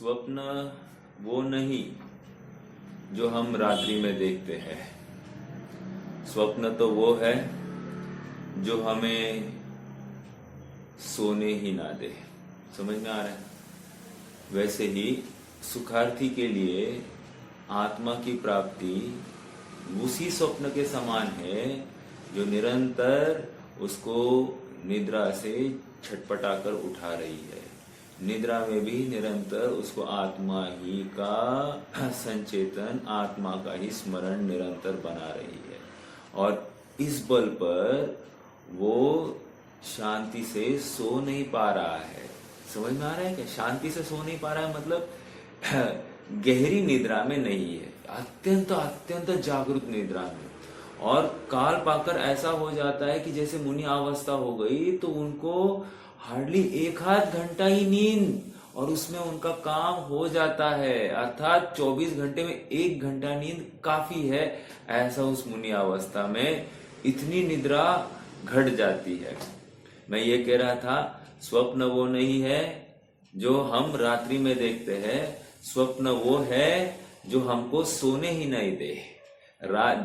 स्वप्न वो नहीं जो हम रात्रि में देखते हैं। स्वप्न तो वो है जो हमें सोने ही ना दे। समझ में आ रहा है? वैसे ही सुखार्थी के लिए आत्मा की प्राप्ति उसी स्वप्न के समान है जो निरंतर उसको निद्रा से छटपटाकर उठा रही है। निद्रा में भी निरंतर उसको आत्मा ही का संचेतन, आत्मा का ही स्मरण निरंतर बना रही है और इस बल पर वो शांति से सो नहीं पा रहा है। समझ में आ रहा है क्या? शांति से सो नहीं पा रहा है मतलब गहरी निद्रा में नहीं है, अत्यंत अत्यंत जागरूक निद्रा में। और काल पाकर ऐसा हो जाता है कि जैसे मुनि अवस्था हो गई तो उनको हार्डली एक आध घंटा ही नींद और उसमें उनका काम हो जाता है, अर्थात 24 घंटे में 1 घंटा नींद काफी है। ऐसा उस मुनि अवस्था में इतनी निद्रा घट जाती है। मैं ये कह रहा था, स्वप्न वो नहीं है जो हम रात्रि में देखते हैं, स्वप्न वो है जो हमको सोने ही नहीं दे।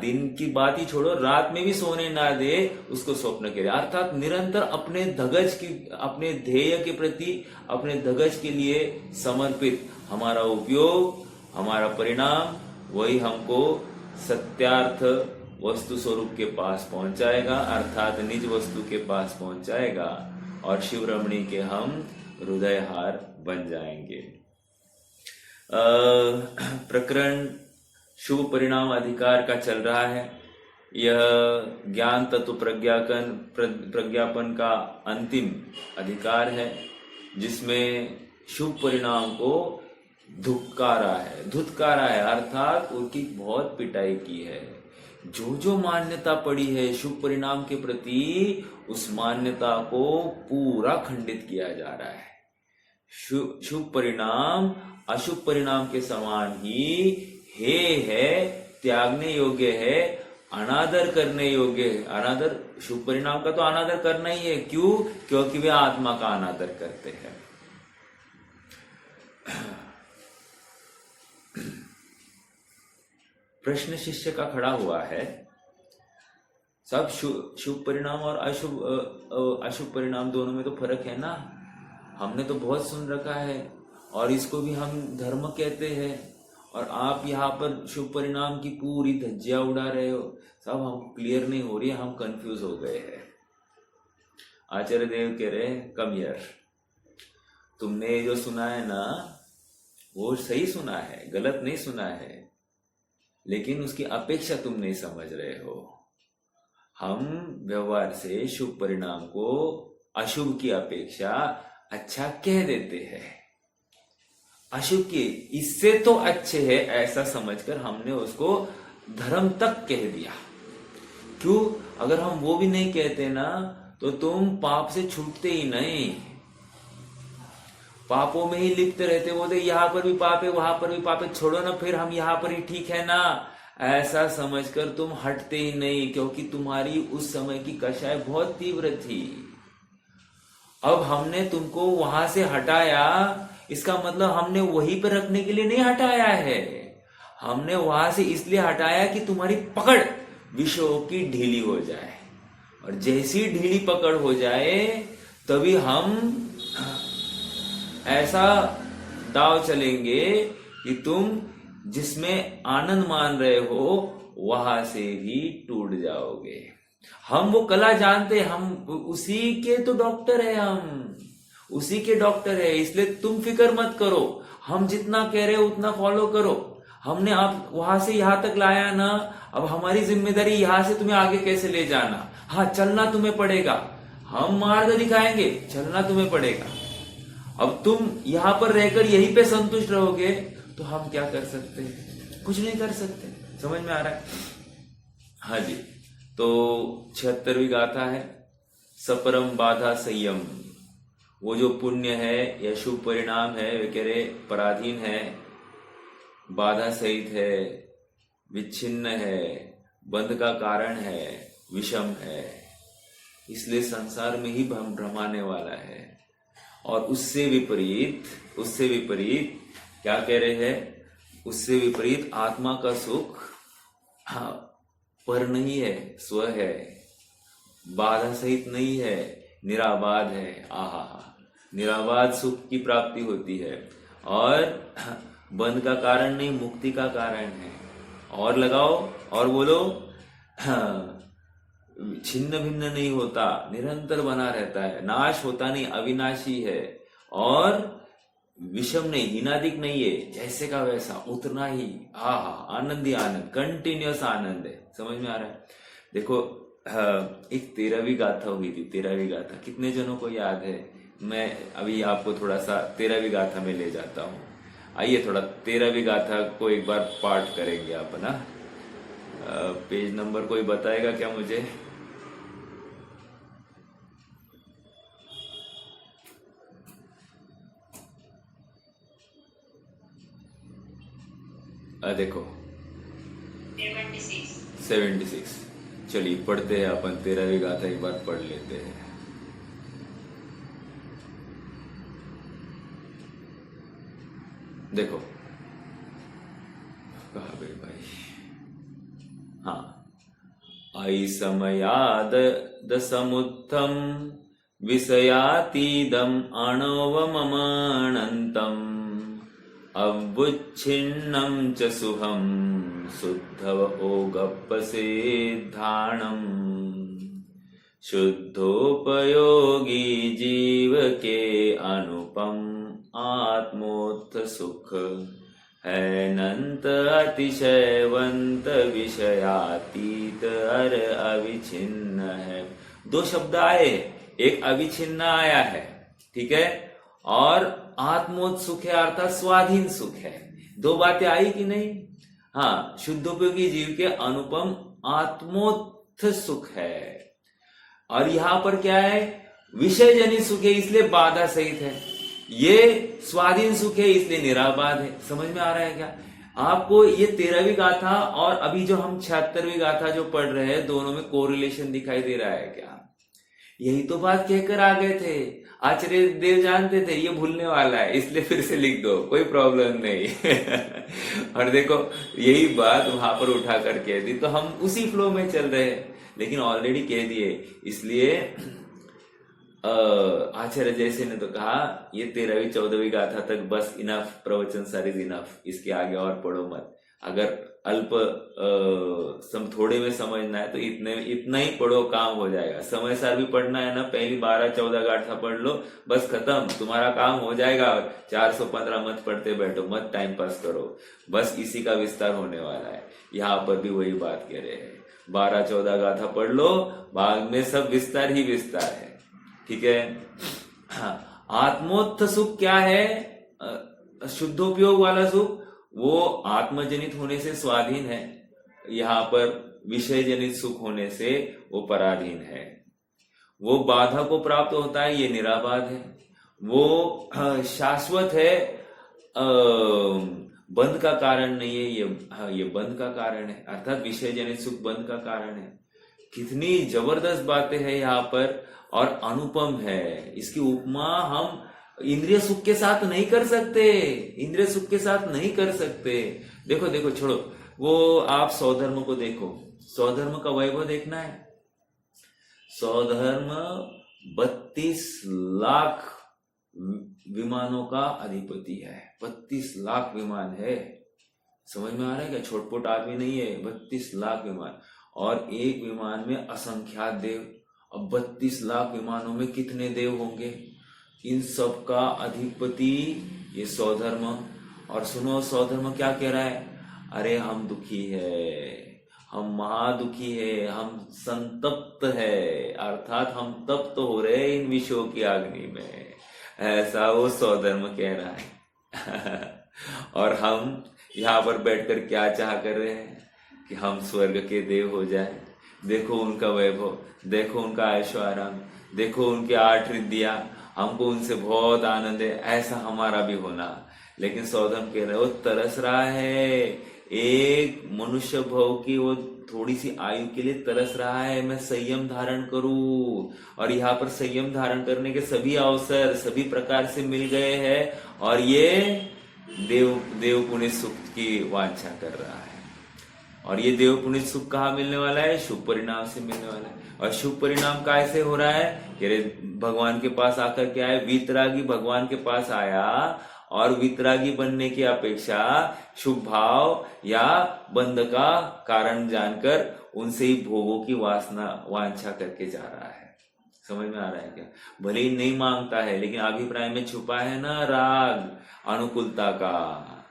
दिन की बात ही छोड़ो, रात में भी सोने ना दे, उसको स्वप्न कह रहे। अर्थात निरंतर अपने धगज की, अपने ध्येय के प्रति, अपने धगज के लिए समर्पित हमारा उपयोग, हमारा परिणाम वही हमको सत्यार्थ वस्तु स्वरूप के पास पहुंचाएगा, अर्थात निज वस्तु के पास पहुंचाएगा और शिव रमणी के हम हृदयहार बन जाएंगे। प्रकरण शुभ परिणाम अधिकार का चल रहा है। यह ज्ञान तत्व प्रज्ञापन का अंतिम अधिकार है जिसमें शुभ परिणाम को धुतकारा है, अर्थात उनकी बहुत पिटाई की है। जो मान्यता पड़ी है शुभ परिणाम के प्रति, उस मान्यता को पूरा खंडित किया जा रहा है। शुभ परिणाम अशुभ परिणाम के समान ही है, त्यागने योग्य है, अनादर करने योग्य है। अनादर, शुभ परिणाम का तो अनादर करना ही है। क्यों? क्योंकि वे आत्मा का अनादर करते हैं। प्रश्न शिष्य का खड़ा हुआ है, सब शुभ परिणाम और अशुभ परिणाम दोनों में तो फर्क है ना। हमने तो बहुत सुन रखा है और इसको भी हम धर्म कहते हैं और आप यहाँ पर शुभ परिणाम की पूरी धज्जियां उड़ा रहे हो। सब हमको क्लियर नहीं हो रही है, हम कंफ्यूज हो गए हैं। आचार्य देव कह रहे हैं, कम यार, तुमने जो सुना है ना वो सही सुना है, गलत नहीं सुना है, लेकिन उसकी अपेक्षा तुम नहीं समझ रहे हो। हम व्यवहार से शुभ परिणाम को अशुभ की अपेक्षा अच्छा कह देते हैं। अशुभ के इससे तो अच्छे है ऐसा समझकर हमने उसको धर्म तक कह दिया। क्यों? अगर हम वो भी नहीं कहते ना तो तुम पाप से छूटते ही नहीं, पापों में ही लिप्त रहते। बोलते यहाँ पर भी पाप है, वहां पर भी पाप है, छोड़ो ना, फिर हम यहाँ पर ही ठीक है ना, ऐसा समझकर तुम हटते ही नहीं, क्योंकि तुम्हारी उस समय की कषाय बहुत तीव्र थी। अब हमने तुमको वहां से हटाया, इसका मतलब हमने वहीं पर रखने के लिए नहीं हटाया है, हमने वहां से इसलिए हटाया कि तुम्हारी पकड़ विषयों की ढीली हो जाए। और जैसी ढीली पकड़ हो जाए तभी हम ऐसा दाव चलेंगे कि तुम जिसमें आनंद मान रहे हो वहां से भी टूट जाओगे। हम वो कला जानते, हम उसी के तो डॉक्टर है, हम उसी के डॉक्टर है, इसलिए तुम फिक्र मत करो, हम जितना कह रहे हो उतना फॉलो करो। हमने आप वहां से यहां तक लाया ना, अब हमारी जिम्मेदारी यहां से तुम्हें आगे कैसे ले जाना। हाँ, चलना तुम्हें पड़ेगा, हम मार्ग दिखाएंगे, चलना तुम्हें पड़ेगा। अब तुम यहां पर रहकर यहीं पे संतुष्ट रहोगे तो हम क्या कर सकते हैं? कुछ नहीं कर सकते। समझ में आ रहा है? हाँ जी। तो 76वीं गाथा है, सपरम बाधा संयम। वो जो पुण्य है या शुभ परिणाम है वे कह रहे पराधीन है, बाधा सहित है, विच्छिन्न है, बंध का कारण है, विषम है, इसलिए संसार में ही भ्रमाने वाला है। और उससे विपरीत क्या कह रहे हैं? उससे विपरीत आत्मा का सुख पर नहीं है, स्व है, बाधा सहित नहीं है, निराबाध है। आहा, निराबाध सुख की प्राप्ति होती है और बंध का कारण नहीं, मुक्ति का कारण है। और लगाओ और बोलो, छिन्न भिन्न नहीं होता, निरंतर बना रहता है, नाश होता नहीं, अविनाशी है और विषम नहीं, हीनादिक नहीं है, जैसे का वैसा उतना ही। आहा, आनंद ही आनंद, कंटिन्यूअस आनंद है। समझ में आ रहा है? देखो, एक 13वीं गाथा हुई थी। 13वीं गाथा कितने जनों को याद है? मैं अभी आपको थोड़ा सा 13वीं गाथा में ले जाता हूँ। आइए थोड़ा 13वीं गाथा को एक बार पाठ करेंगे अपना। पेज नंबर कोई बताएगा क्या मुझे? देखो 76। चलिए पढ़ते हैं अपन 13वीं गाथा, एक बार पढ़ लेते हैं। देखो कहा गए भाई? हाँ, आई समयाद दसमुत्थम विषयातीदम अणवममानन्तम अवुच्छिन्नं च सुखं शुद्धव ओगप्पसेद्धारणम् शुद्धोपयोगी जीव के अनुपम आत्मोत्थ सुख है अनंत अतिशयवंत विषयातीत अर अविच्छिन्न है। दो शब्द आए, एक अविच्छिन्न आया है, ठीक है, और आत्मोत्थ सुख है अर्थात स्वाधीन सुख है। दो बातें आई कि नहीं? हाँ, शुद्धोपयोगी जीव के अनुपम आत्मोत्थ सुख है। और यहां पर क्या है? विषय जनित सुख है, इसलिए बाधा सहित है। ये स्वाधीन सुख है, इसलिए निराबाध है। समझ में आ रहा है क्या आपको? ये 13वीं गाथा और अभी जो हम 76वीं गाथा जो पढ़ रहे हैं, दोनों में कोरिलेशन दिखाई दे रहा है क्या? यही तो बात कहकर आ गए थे। आचार्य देव जानते थे ये भूलने वाला है, इसलिए फिर से लिख दो, कोई प्रॉब्लम नहीं। और देखो यही बात वहां पर उठा कर कह दी, तो हम उसी फ्लो में चल रहे हैं, लेकिन ऑलरेडी कह दिए। इसलिए आचार्य जैसे ने तो कहा ये 13वीं 14वीं गाथा तक बस इनफ, प्रवचन सारी इनफ, इसके आगे और पढ़ो मत। अगर अल्प थोड़े में समझना है तो इतना ही पढ़ो, काम हो जाएगा। समय सार भी पढ़ना है ना, पहली 12-14 गाथा पढ़ लो, बस खत्म, तुम्हारा काम हो जाएगा। 415 मत पढ़ते बैठो, मत टाइम पास करो, बस इसी का विस्तार होने वाला है। यहाँ पर भी वही बात कह रहे हैं, 12-14 गाथा पढ़ लो, बाद में सब विस्तार ही विस्तार है, ठीक है। हाँ, आत्मोत्थ सुख क्या है? शुद्धोपयोग वाला सुख वो आत्मजनित होने से स्वाधीन है, यहाँ पर विषय जनित सुख होने से वो पराधीन है। वो बाधा को प्राप्त होता है, ये निराबाध है। वो शाश्वत है, बंध का कारण नहीं है, ये बंध का कारण है, अर्थात विषय जनित सुख बंध का कारण है। कितनी जबरदस्त बातें हैं यहाँ पर, और अनुपम है। इसकी उपमा हम इंद्रिय सुख के साथ नहीं कर सकते, इंद्रिय सुख के साथ नहीं कर सकते। देखो देखो, छोड़ो वो, आप सौधर्म को देखो, सौधर्म का वैभव देखना है। सौधर्म 32 लाख विमानों का अधिपति है, 32 लाख विमान है। समझ में आ रहा है क्या? छोटपोट आदमी नहीं है, 32 लाख विमान, और एक विमान में असंख्यात देव। अब 32 लाख विमानों में कितने देव होंगे? इन सब का अधिपति ये सौधर्म। और सुनो, सौधर्म क्या कह रहा है? अरे हम दुखी है, हम महादुखी है, हम संतप्त है, अर्थात हम तप्त हो रहे इन विषयों की अग्नि में, ऐसा वो सौधर्म कह रहा है। और हम यहाँ पर बैठकर क्या चाह कर रहे हैं कि हम स्वर्ग के देव हो जाए। देखो उनका वैभव, देखो उनका ऐशो आराम, देखो उनके 8 रिद्धियां, हमको उनसे बहुत आनंद है, ऐसा हमारा भी होना। लेकिन सौधर्म कह रहे, वो तरस रहा है, एक मनुष्य भव की वो थोड़ी सी आयु के लिए तरस रहा है, मैं संयम धारण करूं। और यहाँ पर संयम धारण करने के सभी अवसर सभी प्रकार से मिल गए हैं, और ये देव पुण्य सुख की वांछा कर रहा है। और ये देव पुण्य सुख कहाँ मिलने वाला है? शुभ परिणाम से मिलने वाला है। और शुभ परिणाम कैसे हो रहा है? कि भगवान के पास आकर क्या है, वीतरागी भगवान के पास आया और वीतरागी बनने की अपेक्षा शुभ भाव या बंध का कारण जानकर उनसे ही भोगों की वांछा करके जा रहा है। समझ में आ रहा है क्या? भले ही नहीं मांगता है, लेकिन अभिप्राय में छुपा है ना राग अनुकूलता का।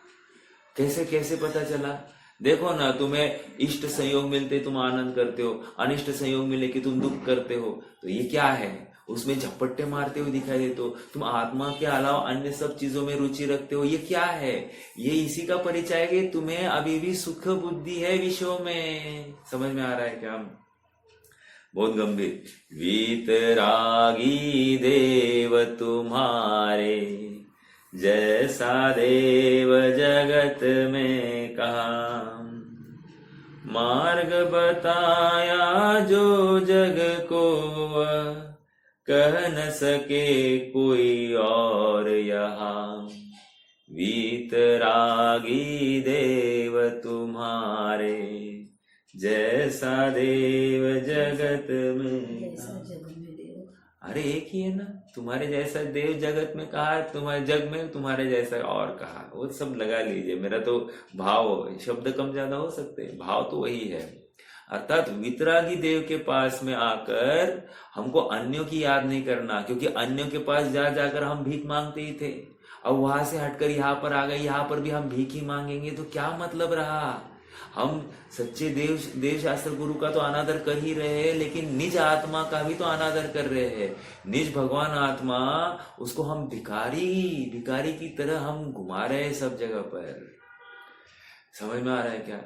कैसे कैसे पता चला? देखो ना, तुम्हें इष्ट संयोग मिलते तुम आनंद करते हो, अनिष्ट संयोग मिले कि तुम दुख करते हो। तो ये क्या है? उसमें झपट्टे मारते हुए दिखाई देते हो। तुम आत्मा के अलावा अन्य सब चीजों में रुचि रखते हो। ये क्या है? ये इसी का परिचय है कि तुम्हें अभी भी सुख बुद्धि है विषयों में। समझ में आ रहा है क्या? बहुत गंभीर। वीतरागी देव तुम्हारे, जैसा देव जगत में कहा, मार्ग बताया जो जग को, कह न सके कोई और यहाँ। वीतरागी देव तुम्हारे, जैसा देव जगत में। अरे एक ही है ना, तुम्हारे जैसा देव जगत में कहा, तुम्हारे जग में तुम्हारे जैसा और कहा, वो सब लगा लीजिए। मेरा तो भाव, शब्द कम ज्यादा हो सकते हैं, भाव तो वही है। अर्थात वितरागी देव के पास में आकर हमको अन्यों की याद नहीं करना, क्योंकि अन्यों के पास जा जाकर हम भीख मांगते ही थे। अब वहां से हटकर यहाँ पर आ गए, यहाँ पर भी हम भीख ही मांगेंगे तो क्या मतलब रहा? हम सच्चे देव शास्त्र गुरु का तो अनादर कर ही रहे हैं, लेकिन निज आत्मा का भी तो अनादर कर रहे हैं। निज भगवान आत्मा, उसको हम भिखारी की तरह हम घुमा रहे हैं सब जगह पर। समझ में आ रहा है क्या?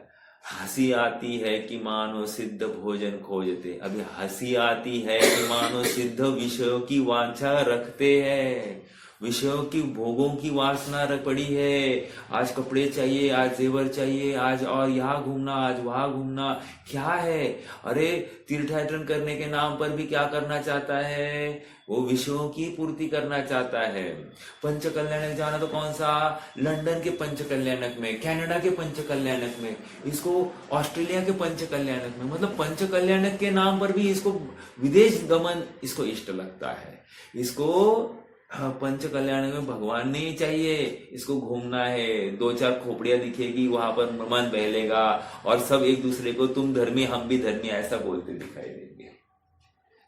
हंसी आती है कि मानो सिद्ध भोजन खोजते। अभी हंसी आती है कि मानो सिद्ध विषयों की वांछा रखते हैं, विषयों की भोगों की वासना पड़ी है। आज कपड़े चाहिए, आज जेवर चाहिए, आज और यहाँ घूमना, आज वहां घूमना। क्या है? अरे तीर्थयाटन करने के नाम पर भी क्या करना चाहता है? वो विषयों की पूर्ति करना चाहता है। पंच कल्याणक जाना तो कौन सा? लंदन के पंच कल्याणक में, कनाडा के पंच कल्याणक में, इसको ऑस्ट्रेलिया के पंच कल्याणक में। मतलब पंच कल्याणक के नाम पर भी इसको विदेश गमन इसको इष्ट लगता है। इसको पंच कल्याण में भगवान नहीं चाहिए, इसको घूमना है। 2-4 खोपड़ियां दिखेगी, वहां पर मन बहलेगा और सब एक दूसरे को तुम धर्मी हम भी धर्मी ऐसा बोलते दिखाई देंगे।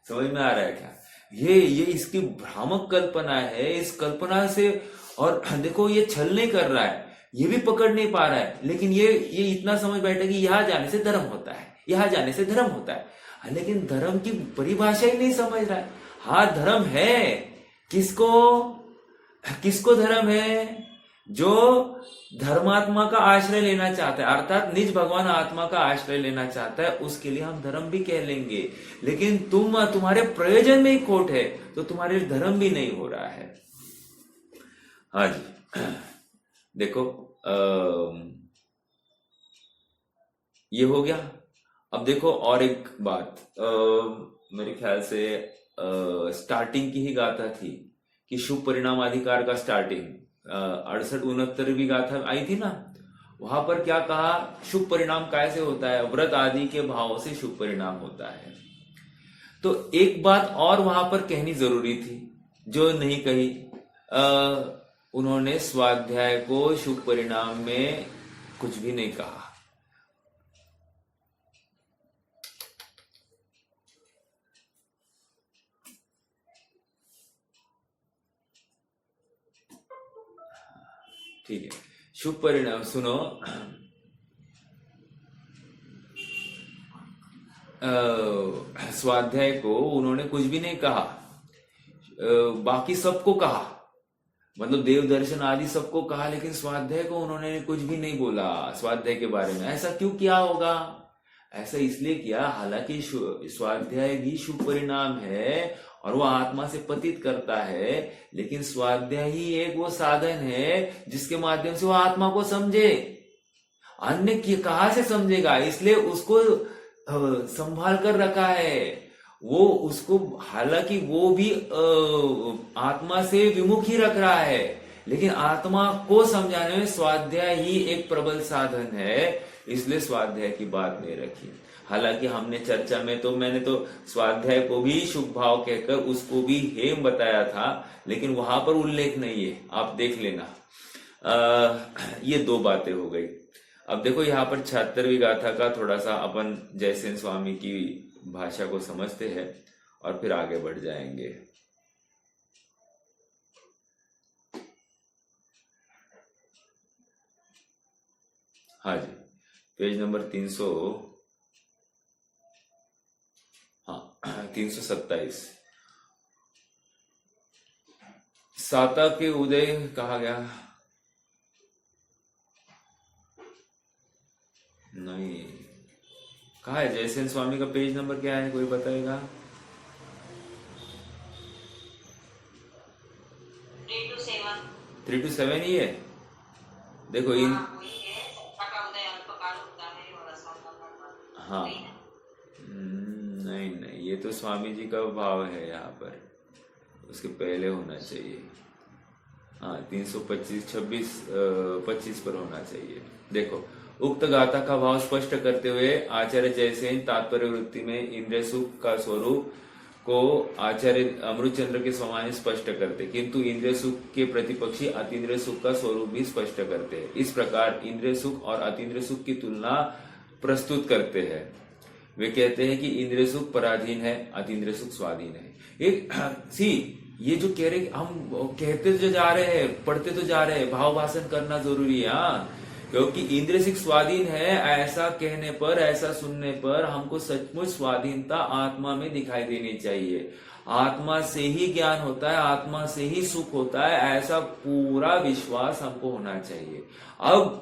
समझ में आ रहा है क्या? ये इसकी भ्रामक कल्पना है। इस कल्पना से, और देखो ये छल नहीं कर रहा है, ये भी पकड़ नहीं पा रहा है, लेकिन ये इतना समझ बैठा कि यहां जाने से धर्म होता है, यहां जाने से धर्म होता है, लेकिन धर्म की परिभाषा ही नहीं समझ रहा है। हाँ धर्म है, किसको धर्म है? जो धर्मात्मा का आश्रय लेना चाहता है, अर्थात निज भगवान आत्मा का आश्रय लेना चाहता है, उसके लिए हम धर्म भी कह लेंगे। लेकिन तुम्हारे प्रयोजन में ही खोट है तो तुम्हारे धर्म भी नहीं हो रहा है। हाँ जी, देखो ये हो गया। अब देखो और एक बात, मेरे ख्याल से स्टार्टिंग की ही गाथा थी कि शुभ परिणाम अधिकार का स्टार्टिंग 68-69 गाथा आई थी ना, वहां पर क्या कहा? शुभ परिणाम कैसे होता है? व्रत आदि के भाव से शुभ परिणाम होता है। तो एक बात और वहां पर कहनी जरूरी थी जो नहीं कही। उन्होंने स्वाध्याय को शुभ परिणाम में कुछ भी नहीं कहा। ठीक है, शुभ परिणाम सुनो। स्वाध्याय को उन्होंने कुछ भी नहीं कहा, बाकी सबको कहा, मतलब देव दर्शन आदि सबको कहा, लेकिन स्वाध्याय को उन्होंने कुछ भी नहीं बोला स्वाध्याय के बारे में। ऐसा क्यों किया होगा? ऐसा इसलिए किया, हालांकि स्वाध्याय भी शुभ परिणाम है और वो आत्मा से पतित करता है, लेकिन स्वाध्याय ही एक वो साधन है जिसके माध्यम से वो आत्मा को समझे। अन्य कहाँ से समझेगा? इसलिए उसको संभाल कर रखा है। वो उसको, हालांकि वो भी आत्मा से विमुख ही रख रहा है, लेकिन आत्मा को समझाने में स्वाध्याय ही एक प्रबल साधन है, इसलिए स्वाध्याय की बात नहीं रखी। हालांकि हमने चर्चा में तो मैंने तो स्वाध्याय को भी शुभ भाव कहकर उसको भी हेम बताया था, लेकिन वहां पर उल्लेख नहीं है, आप देख लेना। ये दो बातें हो गई। अब देखो यहाँ पर 76वीं गाथा का थोड़ा सा अपन जयसेन स्वामी की भाषा को समझते हैं और फिर आगे बढ़ जाएंगे। हाँ जी, पेज नंबर 327। साता के उदय कहा गया नहीं, कहा है जयसेन स्वामी का पेज नंबर क्या है, कोई बताएगा? 327 ही है। देखो इन हाँ नहीं, ये तो स्वामी जी का भाव है, यहाँ पर उसके पहले होना चाहिए। हाँ 325 पर होना चाहिए। देखो, उक्त गाथा का भाव स्पष्ट करते हुए आचार्य जयसेन तात्पर्य वृत्ति में इंद्रिय सुख का स्वरूप को आचार्य अमृतचंद्र के समान स्पष्ट करते, किंतु इंद्रिय सुख के प्रतिपक्षी अतीन्द्रिय सुख का स्वरूप भी स्पष्ट करते हैं। इस प्रकार इंद्रिय सुख और अतीन्द्रिय सुख की तुलना प्रस्तुत करते हैं। वे कहते हैं कि इंद्रिय सुख पराधीन है, अतीन्द्रिय सुख स्वाधीन है। ये जो कह रहे, हम कहते तो जा रहे हैं, पढ़ते तो जा रहे हैं, भाव भाषण करना जरूरी है। क्योंकि इंद्रिय सुख स्वाधीन है, ऐसा कहने पर, ऐसा सुनने पर हमको सचमुच स्वाधीनता आत्मा में दिखाई देनी चाहिए। आत्मा से ही ज्ञान होता है, आत्मा से ही सुख होता है, ऐसा पूरा विश्वास हमको होना चाहिए। अब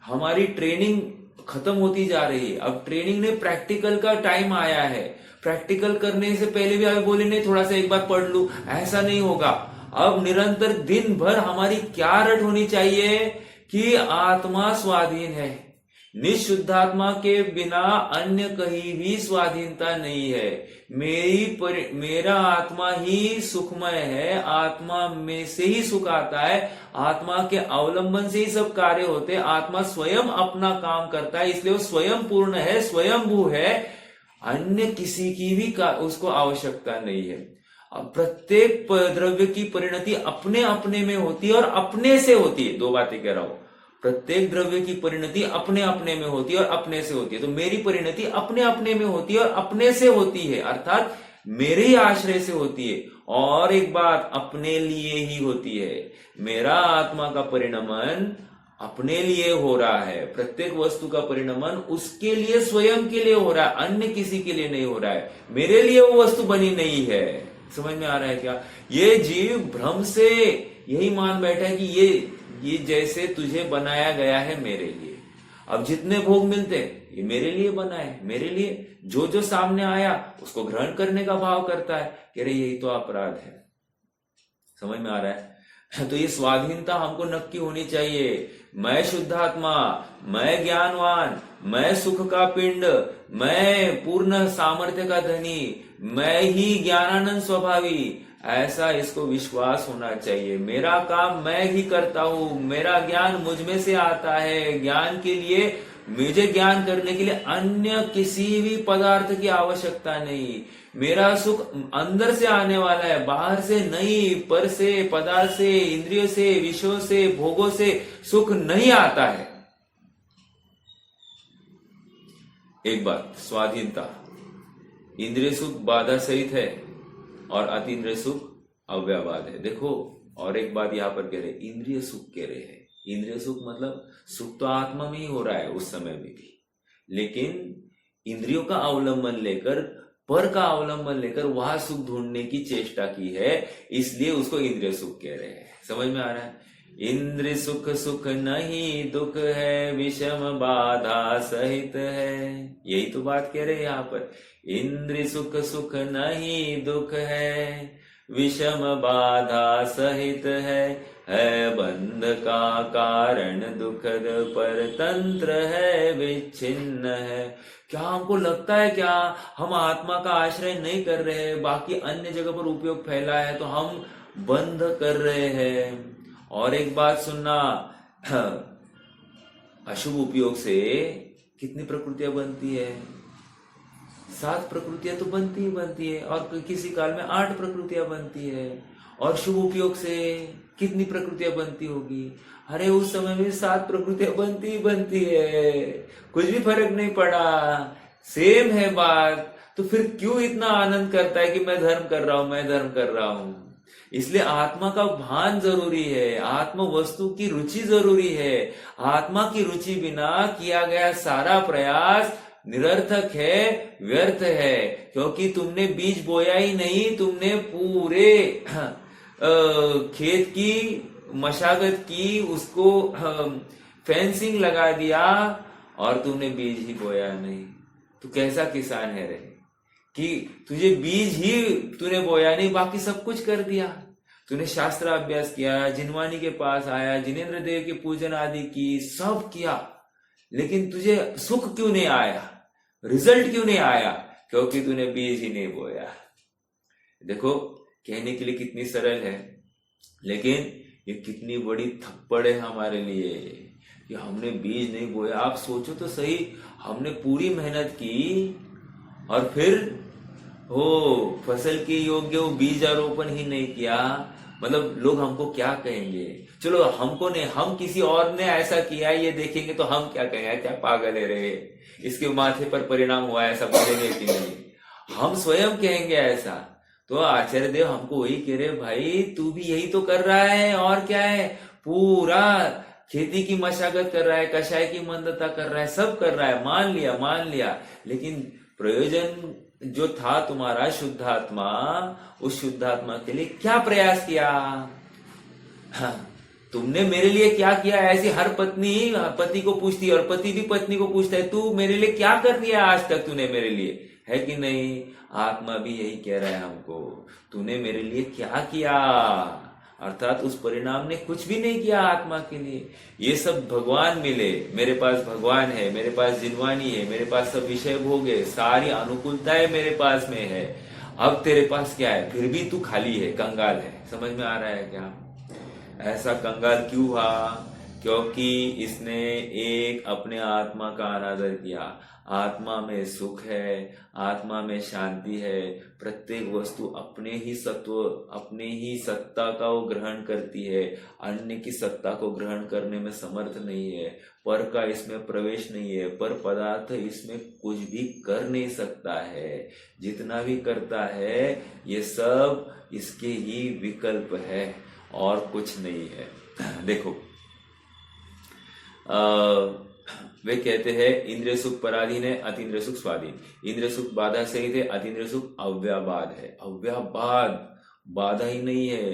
हमारी ट्रेनिंग खत्म होती जा रही है, अब ट्रेनिंग ने प्रैक्टिकल का टाइम आया है। प्रैक्टिकल करने से पहले भी अभी बोले नहीं थोड़ा सा एक बार पढ़ लूं, ऐसा नहीं होगा। अब निरंतर दिन भर हमारी क्या रट होनी चाहिए कि आत्मा स्वाधीन है, निशुद्धात्मा के बिना अन्य कहीं भी स्वाधीनता नहीं है। मेरा आत्मा ही सुखमय है, आत्मा में से ही सुख आता है, आत्मा के अवलंबन से ही सब कार्य होते हैं। आत्मा स्वयं अपना काम करता है, इसलिए वो स्वयं पूर्ण है, स्वयंभू है, अन्य किसी की भी उसको आवश्यकता नहीं है। अब प्रत्येक द्रव्य की परिणति अपने अपने में होती है और अपने से होती है। दो बातें कह रहा हूं, प्रत्येक द्रव्य की परिणति अपने अपने में होती है और अपने से होती है। तो मेरी परिणति अपने अपने में होती है और अपने से होती है, अर्थात मेरे ही आश्रय से होती है। और एक बात, अपने लिए ही होती है। मेरा आत्मा का परिणमन अपने लिए हो रहा है, प्रत्येक वस्तु का परिणमन उसके लिए, स्वयं के लिए हो रहा है, अन्य किसी के लिए नहीं हो रहा है। मेरे लिए वो वस्तु बनी नहीं है। समझ में आ रहा है क्या? ये जीव भ्रम से यही मान बैठा है कि ये जैसे तुझे बनाया गया है मेरे लिए। अब जितने भोग मिलते ये मेरे लिए बना है, मेरे लिए जो जो सामने आया उसको ग्रहण करने का भाव करता है। कह रहे यही तो अपराध है। समझ में आ रहा है? तो ये स्वाधीनता हमको नक्की होनी चाहिए। मैं शुद्धात्मा, मैं ज्ञानवान, मैं सुख का पिंड, मैं पूर्ण सामर्थ्य का धनी, मैं ही ज्ञानानंद स्वभावी, ऐसा इसको विश्वास होना चाहिए। मेरा काम मैं ही करता हूं, मेरा ज्ञान मुझ में से आता है। ज्ञान के लिए, मुझे ज्ञान करने के लिए अन्य किसी भी पदार्थ की आवश्यकता नहीं। मेरा सुख अंदर से आने वाला है, बाहर से नहीं, पर से, पदार्थ से, इंद्रियों से, विषयों से, भोगों से सुख नहीं आता है। एक बात, स्वाधीनता, इंद्रिय सुख बाधा सहित है और अतीन्द्रिय सुख अव्यवाद है। देखो, और एक बात यहां पर कह रहे, इंद्रिय सुख कह रहे हैं। इंद्रिय सुख मतलब सुख तो आत्मा में ही हो रहा है उस समय में भी, लेकिन इंद्रियों का अवलंबन लेकर, पर का अवलंबन लेकर वह सुख ढूंढने की चेष्टा की है, इसलिए उसको इंद्रिय सुख कह रहे हैं। समझ में आ रहा है? इंद्रिय सुख सुख नहीं दुख है, विषम बाधा सहित है। यही तो बात कह रहे हैं यहाँ पर। इंद्रिय सुख सुख नहीं दुख है, विषम बाधा सहित है बंध का कारण दुखद, पर तंत्र है विच्छिन्न है। क्या हमको लगता है क्या हम आत्मा का आश्रय नहीं कर रहे हैं, बाकी अन्य जगह पर उपयोग फैला है तो हम बंध कर रहे हैं? और एक बात सुनना, अशुभ उपयोग से कितनी प्रकृतियां बनती है? 7 प्रकृतियां तो बनती ही बनती है, और किसी काल में 8 प्रकृतियां बनती है। और शुभ उपयोग से कितनी प्रकृतियां बनती होगी? अरे उस समय में 7 प्रकृतियां बनती ही बनती है, कुछ भी फर्क नहीं पड़ा, सेम है बात। तो फिर क्यों इतना आनंद करता है कि मैं धर्म कर रहा हूं, मैं धर्म कर रहा हूं? इसलिए आत्मा का भान जरूरी है, आत्म वस्तु की रुचि जरूरी है। आत्मा की रुचि बिना किया गया सारा प्रयास निरर्थक है, व्यर्थ है, क्योंकि तुमने बीज बोया ही नहीं, तुमने पूरे खेत की मशागत की, उसको फेंसिंग लगा दिया, और तुमने बीज ही बोया नहीं। तो कैसा किसान है रे कि तुझे बीज ही तूने बोया नहीं, बाकी सब कुछ कर दिया। तूने शास्त्र अभ्यास किया, जिनवानी के पास आया, जिनेन्द्र देव के पूजन आदि की, सब किया, लेकिन तुझे सुख क्यों नहीं आया, रिजल्ट क्यों नहीं आया? क्योंकि तूने बीज ही नहीं बोया। देखो, कहने के लिए कितनी सरल है, लेकिन ये कितनी बड़ी थप्पड़ है हमारे लिए कि हमने बीज नहीं बोया। आप सोचो तो सही, हमने पूरी मेहनत की और फिर फसल के योग्य वो बीजारोपण ही नहीं किया, मतलब लोग हमको क्या कहेंगे? चलो हमको नहीं, हम किसी और ने ऐसा किया ये देखेंगे तो हम क्या कहेंगे, क्या पागल है रे, इसके माथे पर परिणाम हुआ, ऐसा बोलेंगे कि नहीं? हम स्वयं कहेंगे ऐसा। तो आचार्य देव हमको वही कह रहे, भाई तू भी यही तो कर रहा है, और क्या है, पूरा खेती की मशागत कर रहा है, कषाय की मंदता कर रहा है, सब कर रहा है, मान लिया, लेकिन प्रयोजन जो था तुम्हारा शुद्धात्मा, उस शुद्धात्मा के लिए क्या प्रयास किया? हाँ, तुमने मेरे लिए क्या किया? ऐसी हर पत्नी पति को पूछती है और पति भी पत्नी को पूछता है, तू मेरे लिए क्या कर दिया आज तक, तूने मेरे लिए, है कि नहीं? आत्मा भी यही कह रहा है हमको, तूने मेरे लिए क्या किया? अर्थात उस परिणाम ने कुछ भी नहीं किया आत्मा के लिए। ये सब भगवान मिले, मेरे पास भगवान है, मेरे पास जिनवानी है, मेरे पास सब विषय भोग है, सारी अनुकूलताएं मेरे पास में है। अब तेरे पास क्या है? फिर भी तू खाली है, कंगाल है। समझ में आ रहा है क्या? ऐसा कंगाल क्यों हुआ? क्योंकि इसने एक अपने आत्मा का अनादर किया। आत्मा में सुख है, आत्मा में शांति है, प्रत्येक वस्तु अपने ही सत्व, अपने ही सत्ता का वो ग्रहण करती है, अन्य की सत्ता को ग्रहण करने में समर्थ नहीं है, पर का इसमें प्रवेश नहीं है, पर पदार्थ इसमें कुछ भी कर नहीं सकता है, जितना भी करता है ये सब इसके ही विकल्प है और कुछ नहीं है। देखो, वे कहते हैं इंद्रिय सुख पराधीन है, अतीन्द्रिय सुख स्वाधीन। इंद्रिय सुख बाधा सहित है, अतीन्द्रिय सुख अव्याबाद है। अव्याबाद, बाधा ही नहीं है।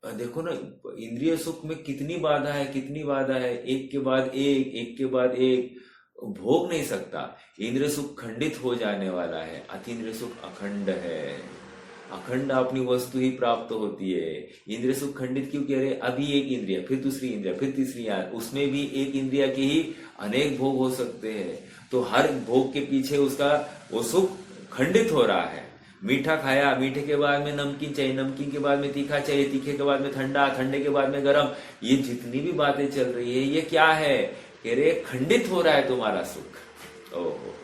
देखो ना, इंद्रिय सुख में कितनी बाधा है, कितनी बाधा है, एक के बाद एक, एक के बाद एक, भोग नहीं सकता। इंद्रिय सुख खंडित हो जाने वाला है, अतीन्द्रिय सुख अखंड है, अखंड अपनी वस्तु ही प्राप्त होती है। इंद्रिय सुख खंडित क्यों कह रहे? अभी एक इंद्रिय, फिर दूसरी इंद्रिय, फिर तीसरी, उसमें भी एक इंद्रिय के ही अनेक भोग हो सकते हैं। तो हर भोग के पीछे उसका वो सुख खंडित हो रहा है। मीठा खाया, मीठे के बाद में नमकीन चाहिए, नमकीन के बाद में तीखा चाहिए, तीखे के बाद में ठंडा, ठंडे के बाद में गर्म। ये जितनी भी बातें चल रही है, ये क्या है? कह रहे खंडित हो रहा है तुम्हारा सुख। ओहो,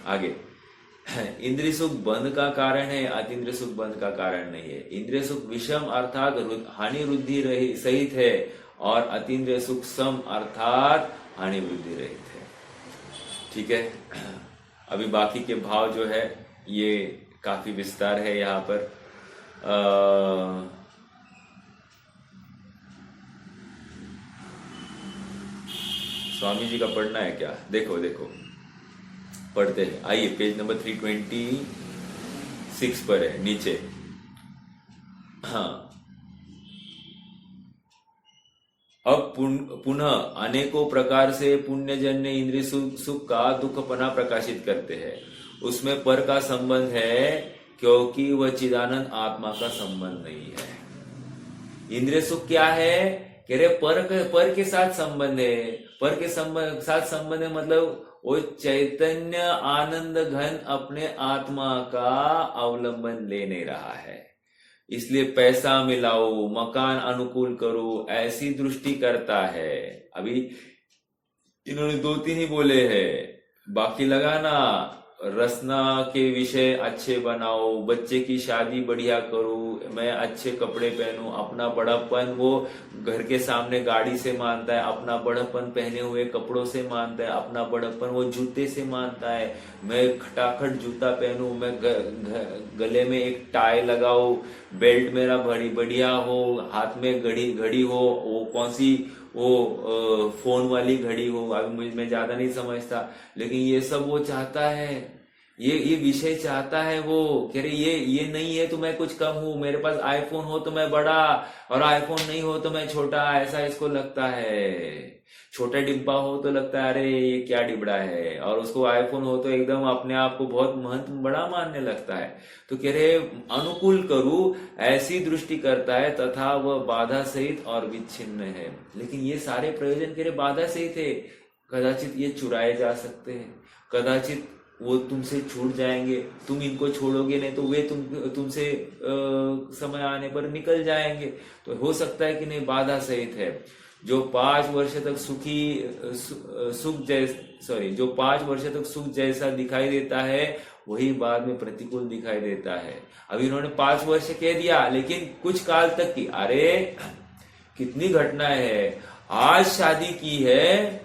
आगे, इंद्रिय सुख बंध का कारण है, अतीन्द्रिय सुख बंध का कारण नहीं है। इंद्रिय सुख विषम अर्थात हानि वृद्धि सहित है, और अतीन्द्रिय सुख सम अर्थात हानि वृद्धि रहित है। ठीक है, अभी बाकी के भाव जो है ये काफी विस्तार है यहाँ पर। स्वामी जी का पढ़ना है क्या? देखो देखो, पढ़ते हैं, आइए, पेज नंबर 326 पर है, नीचे। हाँ, अब पुनः अनेकों प्रकार से पुण्यजन्य इंद्रिय सुख का दुखपना प्रकाशित करते हैं। उसमें पर का संबंध है, क्योंकि वह चिदानंद आत्मा का संबंध नहीं है। इंद्रिय सुख क्या है? कह रहे पर के साथ संबंध है। पर के साथ संबंध है, मतलब वो चैतन्य आनंद घन अपने आत्मा का अवलंबन ले नहीं रहा है। इसलिए पैसा मिलाओ, मकान अनुकूल करो, ऐसी दृष्टि करता है। अभी इन्होंने 2-3 ही बोले हैं, बाकी लगाना। रचना के विषय अच्छे बनाओ, बच्चे की शादी बढ़िया करो, मैं अच्छे कपड़े पहनूं, अपना बड़प्पन वो घर के सामने गाड़ी से मानता है, अपना बड़प्पन पहने हुए कपड़ों से मानता है, अपना बड़प्पन वो जूते से मानता है, मैं खटाखट जूता पहनूं, मैं गले में एक टाई लगाओ, बेल्ट मेरा बड़ी बढ़िया हो, हाथ में घड़ी हो, वो कौन सी वो फोन वाली घड़ी हो, अभी मैं ज्यादा नहीं समझता, लेकिन ये सब वो चाहता है, ये विषय चाहता है। वो कह रहे ये नहीं है तो मैं कुछ कम हूं, मेरे पास आईफोन हो तो मैं बड़ा, और आईफोन नहीं हो तो मैं छोटा, ऐसा इसको लगता है। छोटा डिब्बा हो तो लगता है अरे ये क्या डिबड़ा है, और उसको आईफोन हो तो एकदम अपने आप को बहुत महत्व बड़ा मानने लगता है। तो कह रहे अनुकूल करूं, ऐसी दृष्टि करता है, तथा वह बाधा सहित और विच्छिन्न है। लेकिन ये सारे प्रयोजन कह रहे बाधा सहित है। कदाचित ये चुराए जा सकते हैं, कदाचित वो तुमसे छूट जाएंगे, तुम इनको छोड़ोगे नहीं तो वे तुमसे समय आने पर निकल जाएंगे। तो हो सकता है कि नहीं, बाधा सहित है। जो 5 वर्ष तक जो 5 वर्ष तक सुख जैसा दिखाई देता है, वही बाद में प्रतिकूल दिखाई देता है। अभी इन्होंने 5 वर्ष कह दिया, लेकिन कुछ काल तक की, अरे कितनी घटना है। आज शादी की है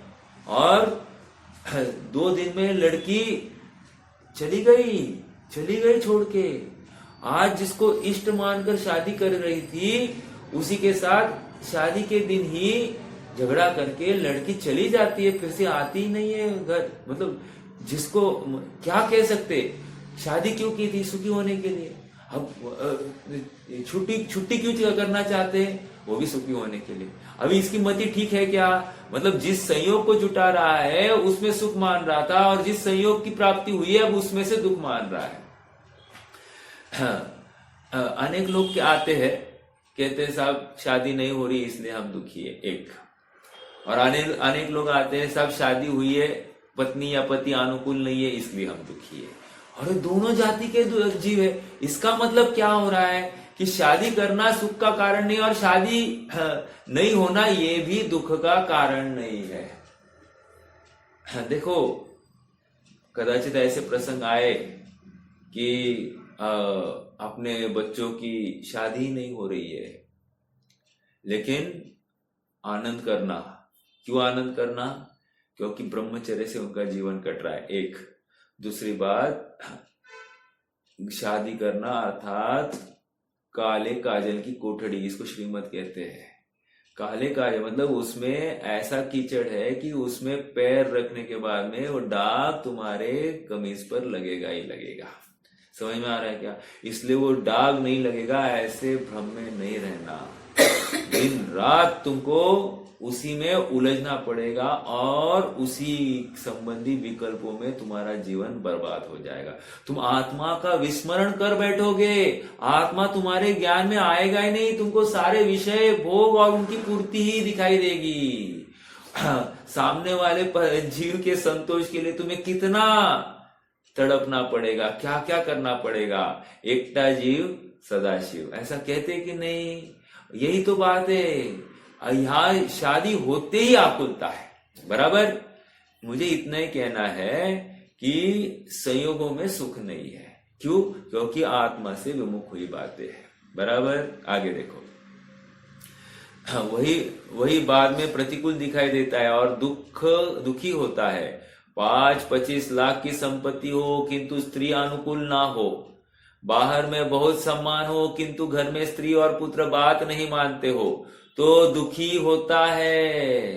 और 2 दिन में लड़की चली गई छोड़ के। आज जिसको इष्ट मानकर शादी कर रही थी, उसी के साथ शादी के दिन ही झगड़ा करके लड़की चली जाती है, फिर से आती ही नहीं है घर। मतलब जिसको क्या कह सकते, शादी क्यों की थी? सुखी होने के लिए। अब छुट्टी क्यों करना चाहते हैं? वो भी सुखी होने के लिए। अभी इसकी मति ठीक है क्या? मतलब जिस संयोग को जुटा रहा है उसमें सुख मान रहा था, और जिस संयोग की प्राप्ति हुई है अब उसमें से दुख मान रहा है। अनेक लोग के आते हैं, कहते हैं साहब शादी नहीं हो रही इसलिए हम दुखी है, एक। और अनेक लोग आते हैं, साहब शादी हुई है, पत्नी या पति अनुकूल नहीं है इसलिए हम दुखी है। और दोनों जाति के जीव है। इसका मतलब क्या हो रहा है कि शादी करना सुख का कारण नहीं, और शादी नहीं होना ये भी दुख का कारण नहीं है। देखो, कदाचित ऐसे प्रसंग आए कि अपने बच्चों की शादी नहीं हो रही है, लेकिन आनंद करना। क्यों आनंद करना? क्योंकि ब्रह्मचर्य से उनका जीवन कट रहा है, एक। दूसरी बात, शादी करना अर्थात काले काजल की कोठड़ी, इसको श्रीमत कहते हैं। काले काजल मतलब उसमें ऐसा कीचड़ है कि उसमें पैर रखने के बाद में वो दाग तुम्हारे कमीज पर लगेगा ही लगेगा। समझ में आ रहा है क्या? इसलिए वो दाग नहीं लगेगा, ऐसे भ्रम में नहीं रहना। दिन रात तुमको उसी में उलझना पड़ेगा, और उसी संबंधी विकल्पों में तुम्हारा जीवन बर्बाद हो जाएगा। तुम आत्मा का विस्मरण कर बैठोगे, आत्मा तुम्हारे ज्ञान में आएगा ही नहीं। तुमको सारे विषय, भोग और उनकी पूर्ति ही दिखाई देगी। सामने वाले जीव के संतोष के लिए तुम्हें कितना तड़पना पड़ेगा, क्या क्या करना पड़ेगा। एकटा जीव सदाशिव, ऐसा कहते कि नहीं? यही तो बात है। यहां शादी होते ही आकुलता है, बराबर। मुझे इतना ही कहना है कि संयोगों में सुख नहीं है। क्यों? क्योंकि आत्मा से विमुख हुई बातें है, बराबर। आगे देखो, वही बाद में प्रतिकूल दिखाई देता है और दुखी होता है। 5-25 लाख की संपत्ति हो किंतु स्त्री अनुकूल ना हो, बाहर में बहुत सम्मान हो किंतु घर में स्त्री और पुत्र बात नहीं मानते हो, तो दुखी होता है।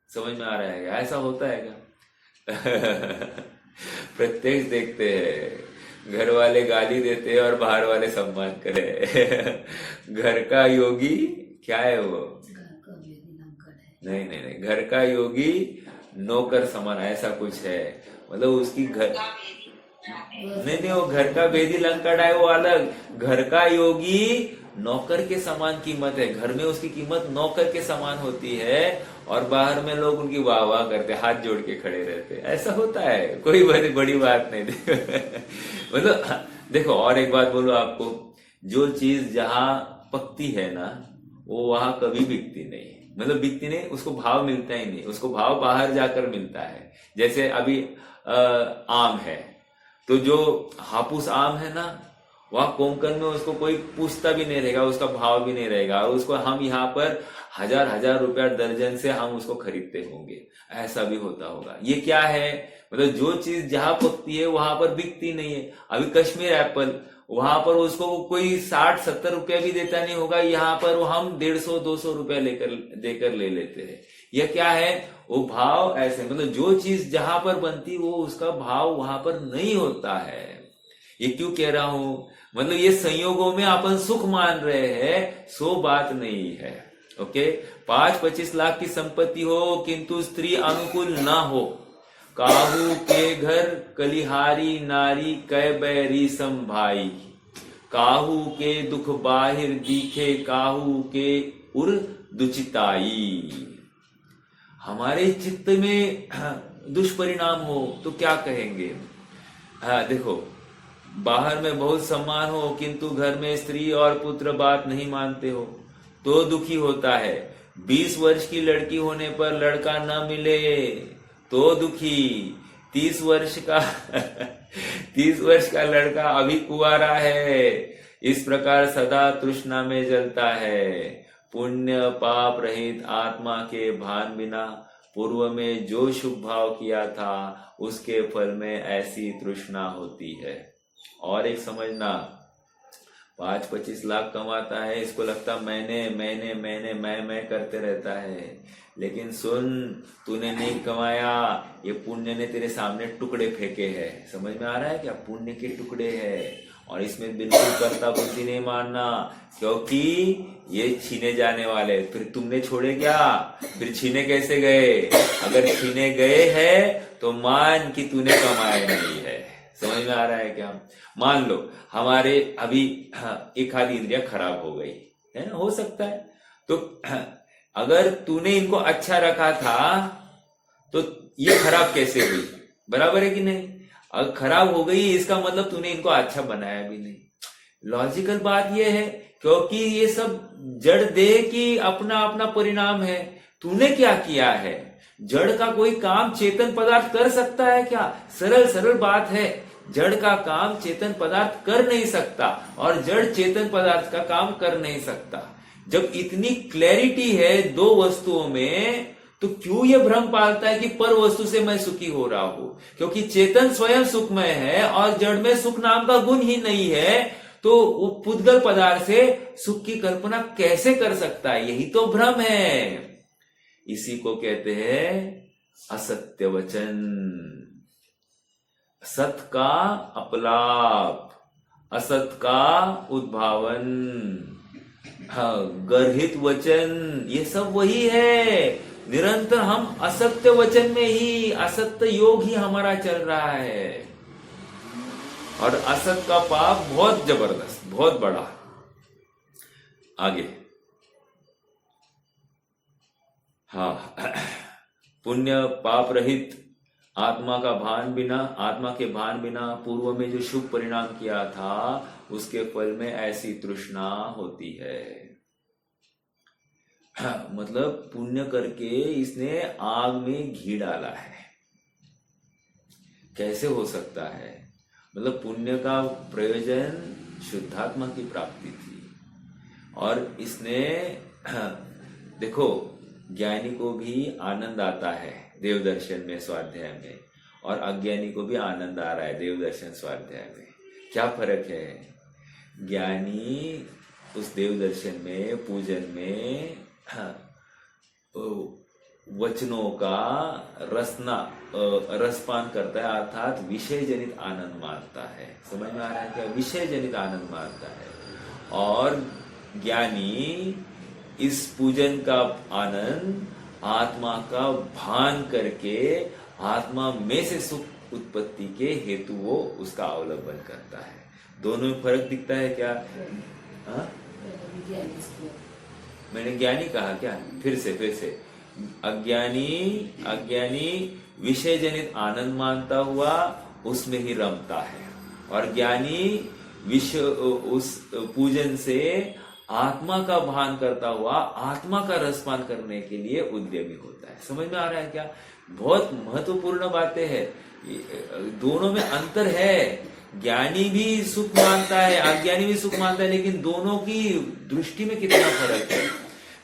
समझ में आ रहा है? ऐसा होता है क्या? प्रत्यक्ष देखते हैं, घर वाले गाली देते हैं और बाहर वाले सम्मान करे। घर का योगी क्या है वो? नहीं, घर का योगी नौकर समान, ऐसा कुछ है। मतलब उसकी घर नहीं, वो घर का बेदी लंकड़ है, वो अलग। घर का योगी नौकर के समान कीमत है। घर में उसकी कीमत नौकर के समान होती है, और बाहर में लोग उनकी वाह वाह करते, हाथ जोड़ के खड़े रहते। ऐसा होता है, कोई बड़ी बात नहीं। मतलब देखो, और एक बात बोलो आपको, जो चीज जहां पकती है ना वो वहां कभी बिकती नहीं, मतलब बिकती नहीं, उसको भाव मिलता ही नहीं, उसको भाव बाहर जाकर मिलता है। जैसे अभी आम है, तो जो हापुस आम है ना वहां कोंकण में उसको कोई पूछता भी नहीं रहेगा, उसका भाव भी नहीं रहेगा, और उसको हम यहाँ पर हजार हजार रुपया दर्जन से हम उसको खरीदते होंगे, ऐसा भी होता होगा। ये क्या है, मतलब जो चीज जहां पकती है वहां पर बिकती नहीं है। अभी कश्मीर एप्पल, वहां पर उसको कोई 60-70 रुपया भी देता नहीं होगा, यहाँ पर वो हम 150-200 रुपया देकर ले लेते हैं। यह क्या है, वो भाव ऐसे, मतलब जो चीज जहां पर बनती वो उसका भाव वहां पर नहीं होता है। ये क्यों कह रहा हूं, मतलब ये संयोगों में अपन सुख मान रहे हैं, सो बात नहीं है। ओके, 5-25 लाख की संपत्ति हो किंतु स्त्री अनुकूल ना हो, काहू के घर कलिहारी नारी कै बैरी संभाई, काहू के दुख बाहिर दिखे काहू के उर दुचिताई। हमारे चित्त में दुष्परिणाम हो तो क्या कहेंगे। देखो, बाहर में बहुत सम्मान हो किंतु घर में स्त्री और पुत्र बात नहीं मानते हो तो दुखी होता है। 20 वर्ष की लड़की होने पर लड़का न मिले तो दुखी, 30 वर्ष का 30 वर्ष का लड़का अभी कुंवारा है, इस प्रकार सदा तृष्णा में जलता है। पुण्य पाप रहित आत्मा के भान बिना पूर्व में जो शुभ भाव किया था उसके फल में ऐसी तृष्णा होती है। और एक समझना, 5-25 लाख कमाता है, इसको लगता मैं करते रहता है, लेकिन सुन, तूने नहीं कमाया, ये पुण्य ने तेरे सामने टुकड़े फेंके हैं। समझ में आ रहा है क्या, पुण्य के टुकड़े हैं, और इसमें बिल्कुल कर्ता बुद्धि नहीं मानना, क्योंकि ये छीने जाने वाले। फिर तुमने छोड़े क्या, फिर छीने कैसे गए, अगर छीने गए हैं तो मान कि तूने कमाया नहीं है। समझ में आ रहा है क्या। मान लो हमारे अभी एक आधी इंद्रिया खराब हो गई है ना, हो सकता है, तो अगर तूने इनको अच्छा रखा था तो ये खराब कैसे हुई, बराबर है कि नहीं। अगर खराब हो गई इसका मतलब तूने इनको अच्छा बनाया भी नहीं। लॉजिकल बात यह है, क्योंकि ये सब जड़ देह की अपना अपना परिणाम है। तूने क्या किया है, जड़ का कोई काम चेतन पदार्थ कर सकता है क्या, सरल सरल बात है। जड़ का काम चेतन पदार्थ कर नहीं सकता, और जड़ चेतन पदार्थ का काम कर नहीं सकता। जब इतनी क्लैरिटी है दो वस्तुओं में, तो क्यों यह भ्रम पालता है कि पर वस्तु से मैं सुखी हो रहा हूं, क्योंकि चेतन स्वयं सुखमय है और जड़ में सुख नाम का गुण ही नहीं है, तो वो पुद्गल पदार्थ से सुख की कल्पना कैसे कर सकता है, यही तो भ्रम है। इसी को कहते हैं असत्य वचन। सत का अपलाप, असत का उद्भावन, गर्हित वचन, ये सब वही है। निरंतर हम असत्य वचन में ही, असत्य योग ही हमारा चल रहा है, और असत का पाप बहुत जबरदस्त, बहुत बड़ा। आगे, पुण्य पाप रहित आत्मा के भान बिना पूर्व में जो शुभ परिणाम किया था उसके फल में ऐसी तृष्णा होती है। मतलब पुण्य करके इसने आग में घी डाला है, कैसे हो सकता है। मतलब पुण्य का प्रयोजन शुद्धात्मा की प्राप्ति थी, और इसने देखो, ज्ञानी को भी आनंद आता है देव दर्शन में, स्वाध्याय में, और अज्ञानी को भी आनंद आ रहा है देव दर्शन स्वाध्याय में। क्या फर्क है, ज्ञानी उस देव दर्शन में, पूजन में वचनों का रसपान करता है, अर्थात विषय जनित आनंद मानता है। समझ में आ रहा है क्या, विषय जनित आनंद मानता है। और ज्ञानी इस पूजन का आनंद आत्मा का भान करके आत्मा में से सुख उत्पत्ति के हेतु वो उसका अवलंबन करता है। दोनों में फर्क दिखता है क्या। मैंने ज्ञानी कहा क्या, फिर से अज्ञानी विषय जनित आनंद मानता हुआ उसमें ही रमता है, और ज्ञानी विश्व उस पूजन से आत्मा का भान करता हुआ आत्मा का रसपान करने के लिए उद्यमी होता है। समझ में आ रहा है क्या? बहुत महत्वपूर्ण बातें हैं। दोनों में अंतर है। ज्ञानी भी सुख मानता है, अज्ञानी भी सुख मानता है, लेकिन दोनों की दृष्टि में कितना फर्क है।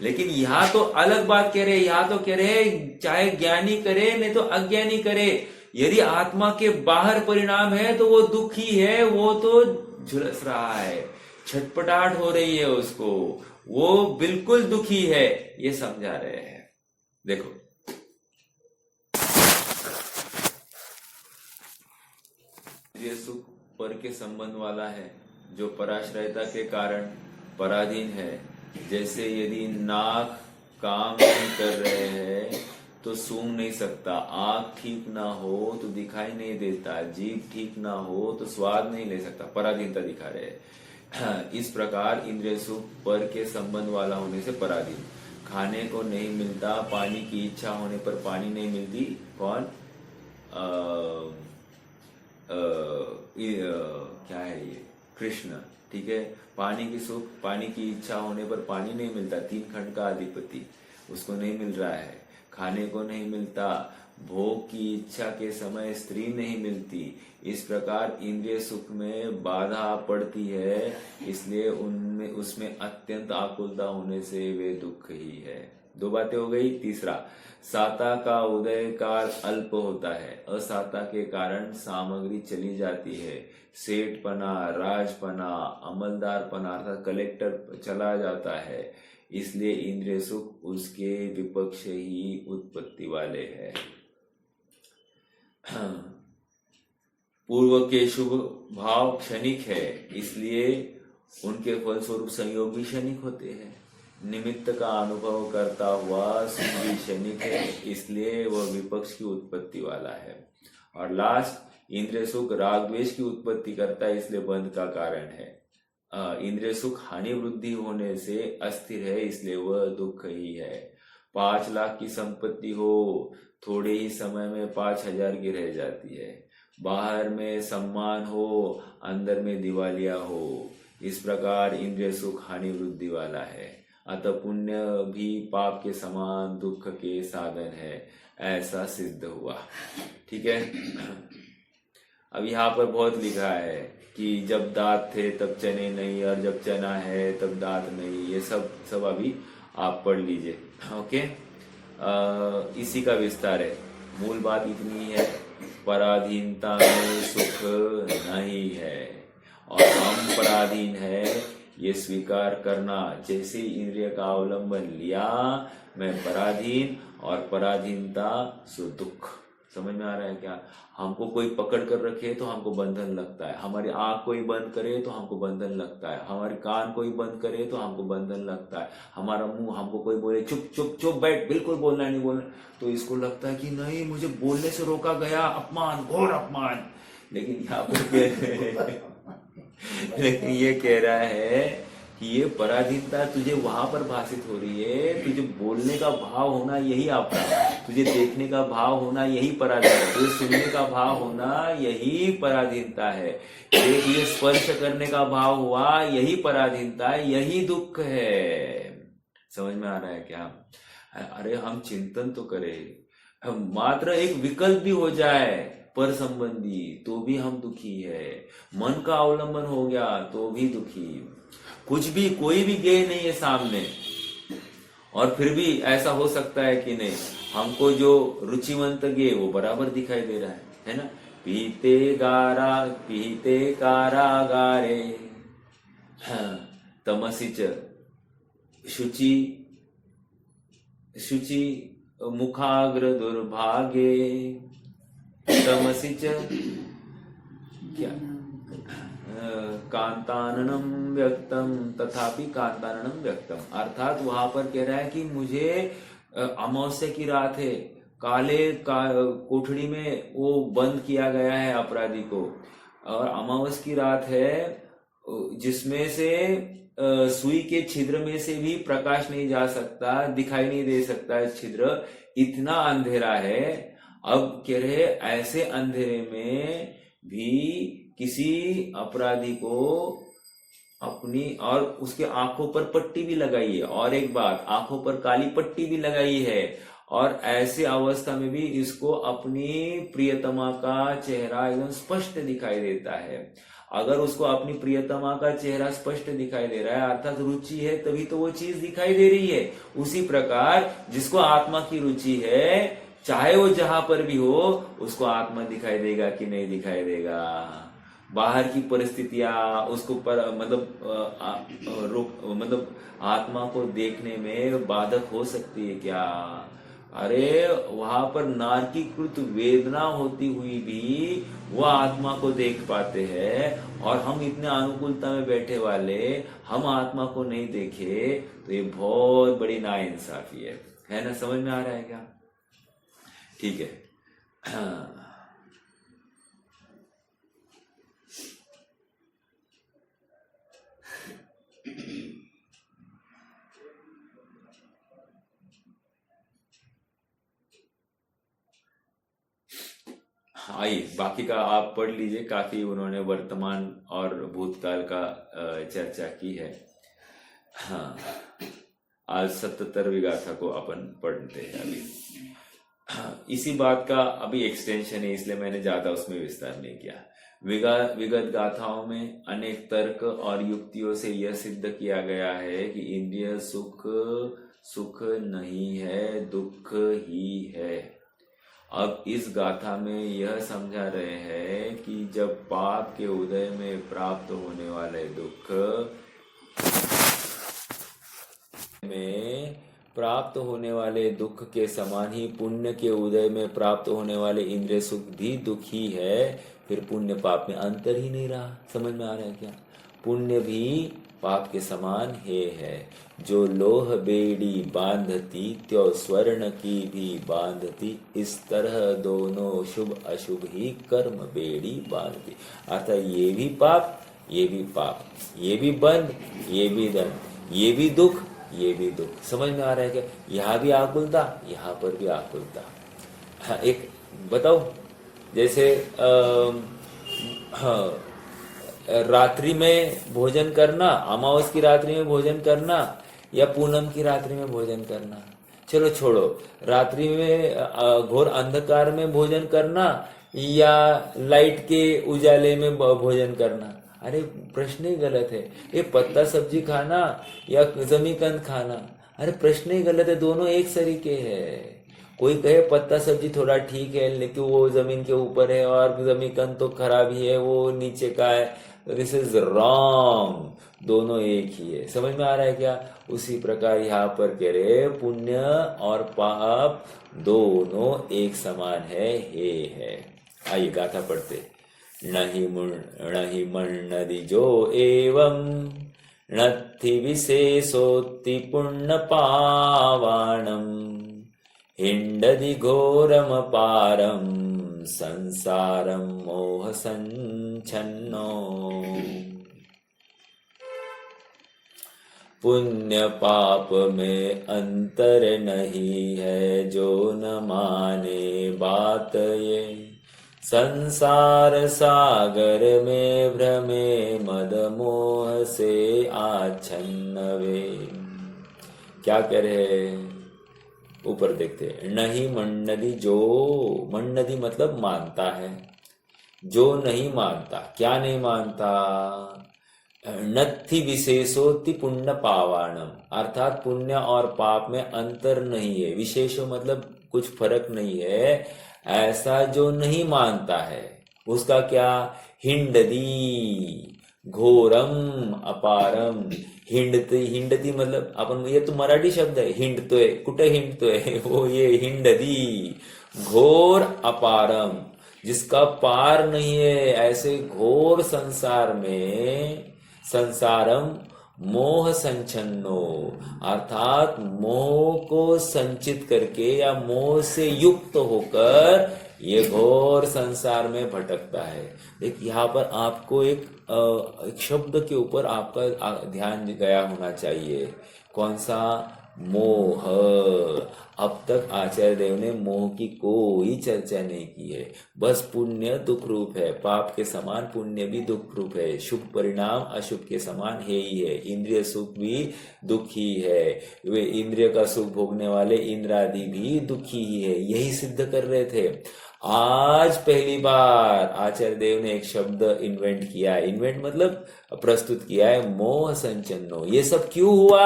लेकिन यहाँ तो अलग बात कह रहे हैं। यहाँ तो कह रहे हैं चाहे ज्ञानी करे नहीं तो अज्ञानी करे, यदि आत्मा के बाहर परिणाम है तो वो दुखी है, वो तो झुलस रहा है, छटपटाहट हो रही है उसको, वो बिल्कुल दुखी है, ये समझा रहे हैं। देखो ये सुख पर के संबंध वाला है, जो पराश्रयता के कारण पराधीन है। जैसे यदि नाक काम नहीं कर रहे हैं तो सूंघ नहीं सकता, आंख ठीक ना हो तो दिखाई नहीं देता, जीभ ठीक ना हो तो स्वाद नहीं ले सकता, पराधीनता दिखा रहे हैं। इस प्रकार इंद्रिय सुख पर के संबंध वाला होने से पराधीन। खाने को नहीं मिलता, पानी की इच्छा होने पर पानी नहीं मिलती। कौन? क्या है ये? कृष्ण। ठीक है, पानी की सुख, पानी की इच्छा होने पर पानी नहीं मिलता, तीन खंड का अधिपति, उसको नहीं मिल रहा है। खाने को नहीं मिलता, भोग की इच्छा के समय स्त्री नहीं मिलती। इस प्रकार इंद्रिय सुख में बाधा पड़ती है, इसलिए उनमें उसमें अत्यंत आकुलता होने से वे दुख ही है। दो बातें हो गई। तीसरा, साता का उदय काल अल्प होता है, असाता के कारण सामग्री चली जाती है। सेठपना, राजपना, अमलदारपना अर्थात कलेक्टर चला जाता है, इसलिए इंद्रिय सुख उसके विपक्ष ही उत्पत्ति वाले हैं। पूर्व के शुभ भाव क्षणिक है, इसलिए उनके फलस्वरूप संयोग भी क्षणिक होते हैं। निमित्त का अनुभव करता हुआ सुख भी क्षणिक है, इसलिए वह विपक्ष की उत्पत्ति वाला है। और लास्ट, इंद्रिय सुख राग द्वेष की उत्पत्ति करता है, इसलिए बंध का कारण है। इंद्रिय सुख हानि वृद्धि होने से अस्थिर है, इसलिए वह दुख ही है। 5 लाख की संपत्ति हो, थोड़े ही समय में 5,000 की रह जाती है। बाहर में सम्मान हो, अंदर में दिवालिया हो। इस प्रकार इंद्रिय सुख हानि वृद्धि वाला है। अतः पुण्य भी पाप के समान दुख के साधन है, ऐसा सिद्ध हुआ। ठीक है। अब यहाँ पर बहुत लिखा है कि जब दांत थे तब चने नहीं, और जब चना है तब दांत नहीं। ये सब अभी आप पढ़ लीजिए। ओके, इसी का विस्तार है। मूल बात इतनी है, पराधीनता में सुख नहीं है और हम पराधीन है, ये स्वीकार करना। जैसे इंद्रिय का अवलंबन लिया, मैं पराधीन, और पराधीनता सो दुख। समझ में आ रहा है क्या? हमको कोई पकड़ कर रखे तो हमको बंधन लगता है, हमारी आंख कोई बंद करे तो हमको बंधन लगता है, हमारे कान कोई बंद करे तो हमको बंधन लगता है, हमारा मुंह, हमको कोई बोले चुप चुप चुप बैठ, बिल्कुल बोलना नहीं बोलना, तो इसको लगता है कि नहीं मुझे बोलने से रोका गया, अपमान, घोर अपमान। लेकिन यहाँ पर लेकिन ये कह रहा है कि ये पराधीनता तुझे वहां पर भाषित हो रही है, तुझे बोलने का भाव होना यही अपराध, तुझे देखने का भाव होना यही पराधीनता, तुझे सुनने का भाव होना यही पराधीनता है, ये स्पर्श करने का भाव हुआ यही पराधीनता है, यही दुख है। समझ में आ रहा है क्या? अरे हम चिंतन तो करें, मात्र एक विकल्प भी हो जाए पर संबंधी तो भी हम दुखी है, मन का अवलंबन हो गया तो भी दुखी, कुछ भी कोई भी गेय नहीं है सामने, और फिर भी ऐसा हो सकता है कि नहीं, हमको जो रुचिवंत गेय वो बराबर दिखाई दे रहा है ना? पीते कारागारे तमसिच शुचि मुखाग्र दुर्भागे तमसिच क्या कांताननम व्यक्तम तथापि कांताननम व्यक्तम। अर्थात वहां पर कह रहा है कि मुझे अमावस्या की रात है, कोठड़ी में वो बंद किया गया है अपराधी को, और अमावस्या की रात है जिसमें से सुई के छिद्र में से भी प्रकाश नहीं जा सकता, दिखाई नहीं दे सकता है छिद्र, इतना अंधेरा है। अब कह रहे ऐसे अंधेरे में भी किसी अपराधी को अपनी और उसके आंखों पर पट्टी भी लगाई है, और एक बात, आंखों पर काली पट्टी भी लगाई है, और ऐसी अवस्था में भी इसको अपनी प्रियतमा का चेहरा एकदम स्पष्ट दिखाई देता है। अगर उसको अपनी प्रियतमा का चेहरा स्पष्ट दिखाई दे रहा है अर्थात रुचि है, तभी तो वो चीज दिखाई दे रही है। उसी प्रकार जिसको आत्मा की रुचि है, चाहे वो जहां पर भी हो, उसको आत्मा दिखाई देगा कि नहीं दिखाई देगा। बाहर की परिस्थितियां उसको पर मतलब आत्मा को देखने में बाधक हो सकती है क्या? अरे वहां पर नारकीकृत वेदना होती हुई भी वह आत्मा को देख पाते हैं, और हम इतने अनुकूलता में बैठे वाले हम आत्मा को नहीं देखे, तो ये बहुत बड़ी नाइंसाफी है ना? समझ में आ रहा है क्या? ठीक है। आइए बाकी का आप पढ़ लीजिए, काफी उन्होंने वर्तमान और भूतकाल का चर्चा की है। हाँ, आज 77वीं गाथा को अपन पढ़ते हैं अभी। हाँ, इसी बात का अभी एक्सटेंशन है, इसलिए मैंने ज्यादा उसमें विस्तार नहीं किया। विगत गाथाओं में अनेक तर्क और युक्तियों से यह सिद्ध किया गया है कि इंद्रिय सुख नहीं है, दुख ही है। अब इस गाथा में यह समझा रहे हैं कि जब पाप के उदय में प्राप्त होने वाले दुख के समान ही पुण्य के उदय में प्राप्त होने वाले इंद्रिय सुख भी दुख ही है, फिर पुण्य पाप में अंतर ही नहीं रहा। समझ में आ रहा है क्या? पुण्य भी पाप के समान है। जो लोह बेड़ी बांधती त्यो स्वर्ण की भी बांधती, इस तरह दोनों शुभ अशुभ ही कर्म बेड़ी बांधती। अर्थात ये भी पाप, ये भी पाप, ये भी बंध, ये भी दंड, ये भी दुख, ये भी दुख। समझ में आ रहा है क्या? यहाँ भी आकुलता, यहाँ पर भी आकुलता। हाँ, एक बताओ, जैसे रात्रि में भोजन करना, अमावस की रात्रि में भोजन करना या पूनम की रात्रि में भोजन करना, चलो छोड़ो, रात्रि में घोर अंधकार में भोजन करना या लाइट के उजाले में भोजन करना, अरे प्रश्न ही गलत है। ये पत्ता सब्जी खाना या जमीकंद खाना, अरे प्रश्न ही गलत है, दोनों एक सरीके है। कोई कहे पत्ता सब्जी थोड़ा ठीक है लेकिन वो जमीन के ऊपर है, और जमीकंद तो खराब ही है, वो नीचे का है। दिस इज रॉन्ग, दोनों एक ही है। समझ में आ रहा है क्या? उसी प्रकार यहाँ पर कह रहे पुण्य और पाप दोनों एक समान है। आइए गाथा पढ़ते। नहीं मन्नदि जो एवं नत्थि विशेषोत्ति पुण्य पावाणम, हिंडदि घोरम पारम संसारम मोह संचन्नो। पुण्य पाप में अंतर नहीं है, जो न माने बात ये, संसार सागर में भ्रमे मद मोह से आच्छन्न वे। क्या कह रहे? ऊपर देखते। नहीं मन्नदि, जो मन्नदि मतलब मानता है, जो नहीं मानता। क्या नहीं मानता? नत्थि विशेषोति पुण्य पावाणम, अर्थात पुण्य और पाप में अंतर नहीं है, विशेषो मतलब कुछ फर्क नहीं है, ऐसा जो नहीं मानता है उसका क्या? हिंडदी घोरम अपारम। हिंडती मतलब अपन, ये तो मराठी शब्द है, हिंडतोय, कुठे हिंडतोय, वो ये हिंडदी घोर अपारम, जिसका पार नहीं है, ऐसे घोर संसार में, संसारम मोह संचन्नो, अर्थात मोह को संचित करके या मोह से युक्त होकर ये घोर संसार में भटकता है। एक यहाँ पर आपको एक शब्द के ऊपर आपका ध्यान गया होना चाहिए। कौन सा? मोह। अब तक आचार्य देव ने मोह की कोई चर्चा नहीं की है। बस पुण्य दुख रूप है, पाप के समान पुण्य भी दुख रूप है, शुभ परिणाम अशुभ के समान है ही है, इंद्रिय सुख भी दुखी है, वे इंद्रिय का सुख भोगने वाले इंद्र आदि भी दुखी ही है, यही सिद्ध कर रहे थे। आज पहली बार आचार्य देव ने एक शब्द इन्वेंट किया, इन्वेंट मतलब प्रस्तुत किया है, मोह संचन्नो। ये सब क्यों हुआ?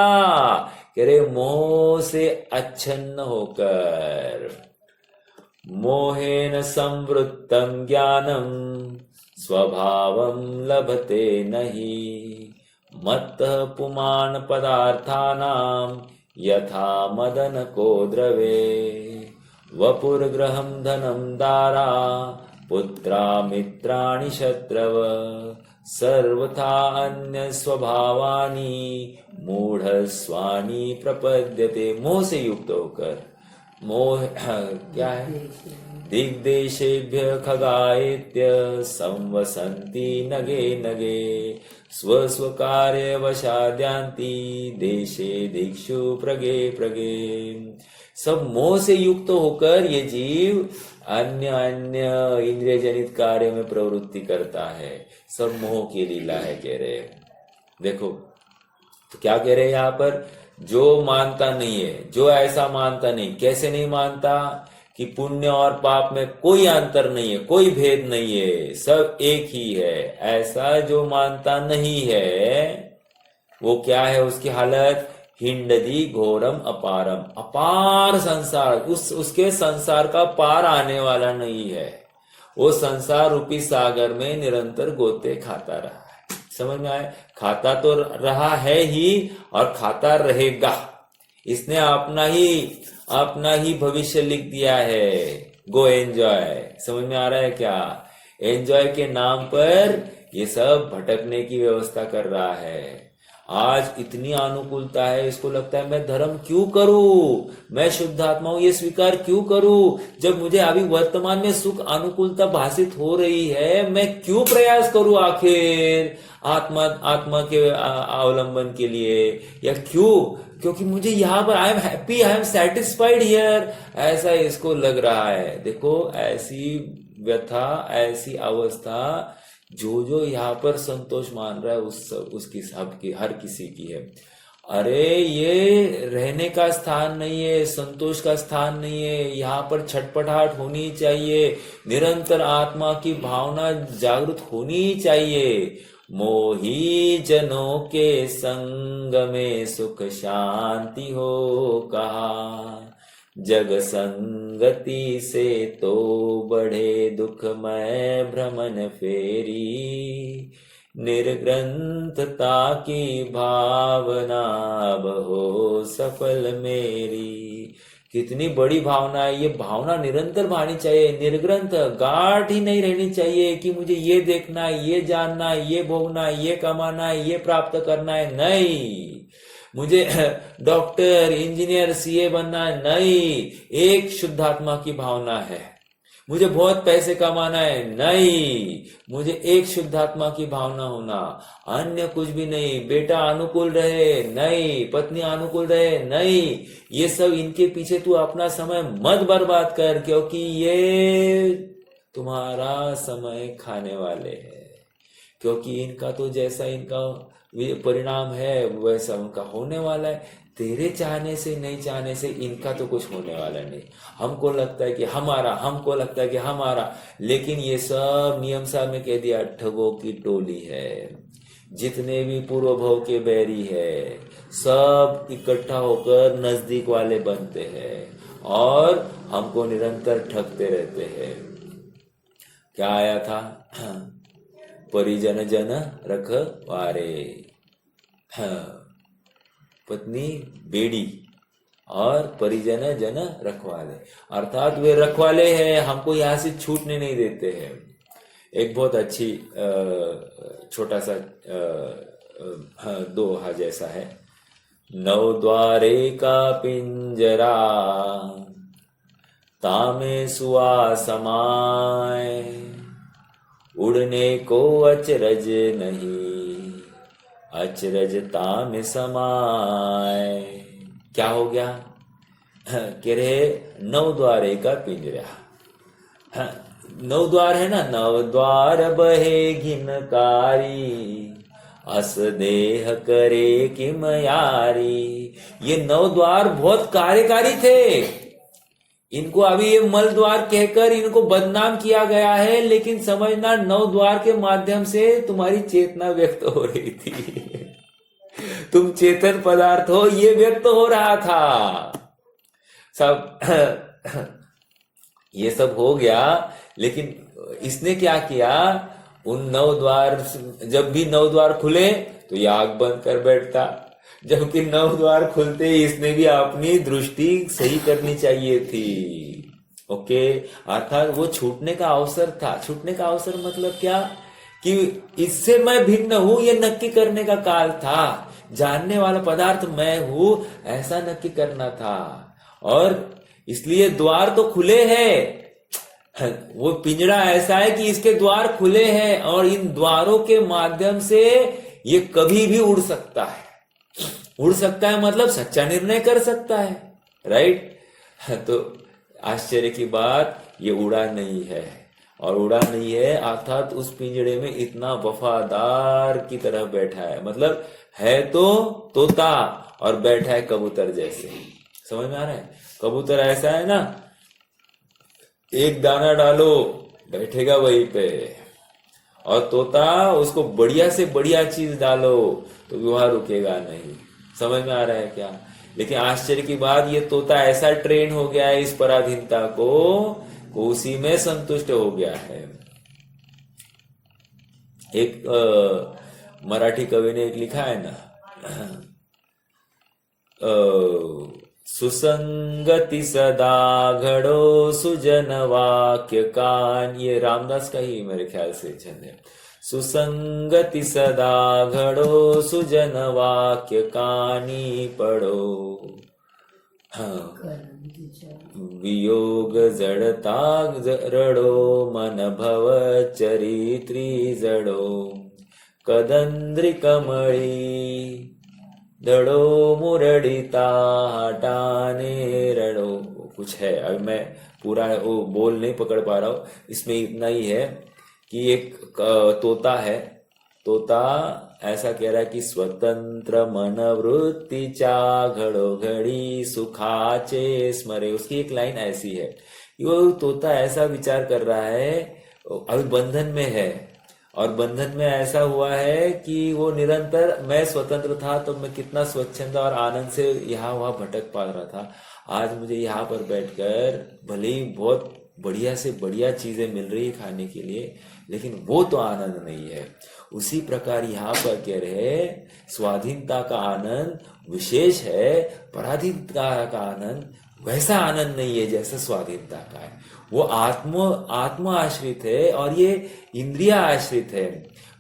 कह रहे मोह से अच्छन्न होकर, मोहेन संवृत्तम ज्ञानम स्वभावम लभते नहीं, मत्तः पुमान पदार्थानाम यथा मदन को द्रवे, वपुर्गृहं धनं दारा पुत्रा मित्राणि शत्रव, सर्वथा अन्य स्वभावानि मूढ़स्वानि प्रपद्यते। मोह से युक्त होकर, मोह क्या है? दिग्देशेभ्य खगायेत्य संवसन्ति नगे नगे, स्व स्व कार्य वशाद्यांति देशे दिक्षु प्रगे प्रगे। सब मोह से युक्त होकर ये जीव अन्य अन्य इंद्रिय जनित कार्य में प्रवृत्ति करता है। सब मोह की लीला है, कह रहे हैं। देखो तो क्या कह रहे हैं यहाँ पर? जो मानता नहीं है, जो ऐसा मानता नहीं, कैसे नहीं मानता? कि पुण्य और पाप में कोई अंतर नहीं है, कोई भेद नहीं है, सब एक ही है, ऐसा जो मानता नहीं है वो क्या है? उसकी हालत हिंडदी घोरम अपारम, अपार संसार, उसके संसार का पार आने वाला नहीं है। वो संसार रूपी सागर में निरंतर गोते खाता रहा है। समझ में आए? खाता तो रहा है ही और खाता रहेगा। इसने अपना ही भविष्य लिख दिया है। गो एंजॉय। समझ में आ रहा है क्या? एंजॉय के नाम पर ये सब भटकने की व्यवस्था कर रहा है। आज इतनी अनुकूलता है, इसको लगता है मैं धर्म क्यों करूं, मैं शुद्ध आत्मा हूं, ये स्वीकार क्यों करूं, जब मुझे अभी वर्तमान में सुख अनुकूलता भाषित हो रही है, मैं क्यों प्रयास करूं आखिर आत्मा के अवलंबन के लिए, या क्यों? क्योंकि मुझे यहाँ पर I am happy, I am satisfied here, ऐसा इसको लग रहा है। देखो ऐसी व्यथा, ऐसी अवस्था जो यहाँ पर संतोष मान रहा है उसकी सबकी, हर किसी की है। अरे ये रहने का स्थान नहीं है, संतोष का स्थान नहीं है। यहाँ पर छटपटाहट होनी चाहिए, निरंतर आत्मा की भावना जागृत होनी चाहिए। मोही जनों के संग में सुख शांति हो कहा, जग संगति से तो बढ़े दुखमय भ्रमण फेरी, निर्ग्रंथता की भावना अब हो सफल मेरी। कितनी बड़ी भावना है ये! भावना निरंतर भानी चाहिए, निर्ग्रंथ, गाढ़ ही नहीं रहनी चाहिए कि मुझे ये देखना है, ये जानना है, ये भोगना है, ये कमाना है, ये प्राप्त करना है। नहीं, मुझे डॉक्टर, इंजीनियर, सीए बनना है। नहीं, एक शुद्धात्मा की भावना है। मुझे बहुत पैसे कमाना है। नहीं, मुझे एक शुद्धात्मा की भावना होना, अन्य कुछ भी नहीं। बेटा अनुकूल रहे, नहीं, पत्नी अनुकूल रहे, नहीं, ये सब इनके पीछे तू अपना समय मत बर्बाद कर, क्योंकि ये तुम्हारा समय खाने वाले हैं। क्योंकि इनका तो जैसा इनका परिणाम है वैसा उनका होने वाला है। तेरे चाहने से, नहीं चाहने से इनका तो कुछ होने वाला नहीं। हमको लगता है कि हमारा, हमको लगता है कि हमारा, लेकिन ये सब नियम साहब में कह दिया, ठगों की टोली है। जितने भी पूर्व भव के बैरी है सब इकट्ठा होकर नजदीक वाले बनते हैं और हमको निरंतर ठगते रहते हैं। क्या आया था? परिजन जन रखवारे, पत्नी बेड़ी और परिजन जन रखवाले, अर्थात वे रखवाले हैं, हमको यहाँ से छूटने नहीं देते हैं। एक बहुत अच्छी छोटा सा दोहा जैसा है। नौ द्वारे का पिंजरा तामे सुआ समाए, उड़ने को अचरज नहीं, अचरज ताम समाए। क्या हो गया? कह रहे 9 द्वारे का पिंजरा। हाँ, 9 द्वार है ना, 9 द्वार बहे घिनकारी, अस देह करे किम यारी। ये 9 द्वार बहुत कार्यकारी थे। इनको अभी ये मल द्वार कहकर इनको बदनाम किया गया है, लेकिन समझना 9 द्वार के माध्यम से तुम्हारी चेतना व्यक्त हो रही थी। तुम चेतन पदार्थ हो, ये व्यक्त हो रहा था सब। ये सब हो गया, लेकिन इसने क्या किया? उन 9 द्वार, जब भी 9 द्वार खुले तो ये आंख बंद कर बैठता, जबकि 9 द्वार खुलते ही इसने भी अपनी दृष्टि सही करनी चाहिए थी। ओके, अर्थात वो छूटने का अवसर था। छूटने का अवसर मतलब क्या? कि इससे मैं भिन्न हूं, ये नक्की करने का काल था। जानने वाला पदार्थ मैं हूं, ऐसा नक्की करना था। और इसलिए द्वार तो खुले हैं, वो पिंजरा ऐसा है कि इसके द्वार खुले हैं, और इन द्वारों के माध्यम से ये कभी भी उड़ सकता है। उड़ सकता है मतलब सच्चा निर्णय कर सकता है, राइट? तो आश्चर्य की बात, ये उड़ा नहीं है। और उड़ा नहीं है अर्थात उस पिंजरे में इतना वफादार की तरह बैठा है। मतलब है तो तोता और बैठा है कबूतर जैसे। समझ में आ रहा है? कबूतर ऐसा है ना, एक दाना डालो बैठेगा वहीं पे, और तोता उसको बढ़िया से बढ़िया चीज डालो तो वहां रुकेगा नहीं। समझ में आ रहा है क्या? लेकिन आश्चर्य की बात, ये तोता ऐसा ट्रेन हो गया है इस पराधीनता को, उसी में संतुष्ट हो गया है। एक मराठी कवि ने एक लिखा है ना, सुसंगति सदा घड़ो सुजन वाक्य कान। ये रामदास का ही मेरे ख्याल से छंद है। सुसंगति सदा घड़ो सुजन वाक्य कानी पढ़ो। हाँ, वियोग जड़ता रड़ो मन भव चरित्री जड़ो। कदंद्री कमळी दड़ो मुरड़िता हटाने रड़ो। कुछ है, अभी मैं पूरा वो बोल नहीं पकड़ पा रहा हूं। इसमें इतना ही है कि एक तोता है। तोता ऐसा कह रहा है कि स्वतंत्र मन वृत्तीच्या घडोघडी सुखाचे स्मरे। उसकी एक लाइन ऐसी है कि वो तोता ऐसा विचार कर रहा है, अभी बंधन में है, और बंधन में ऐसा हुआ है कि वो निरंतर, मैं स्वतंत्र था तो मैं कितना स्वच्छंद और आनंद से यहाँ वहां भटक पा रहा था। आज मुझे यहाँ पर बैठकर भले ही बहुत बढ़िया से बढ़िया चीजें मिल रही है खाने के लिए, लेकिन वो तो आनंद नहीं है। उसी प्रकार यहाँ पर कह रहे, स्वाधीनता का आनंद विशेष है, पराधीनता का आनंद वैसा आनंद नहीं है जैसा स्वाधीनता का है। वो आत्म आश्रित है और ये इंद्रिया आश्रित है,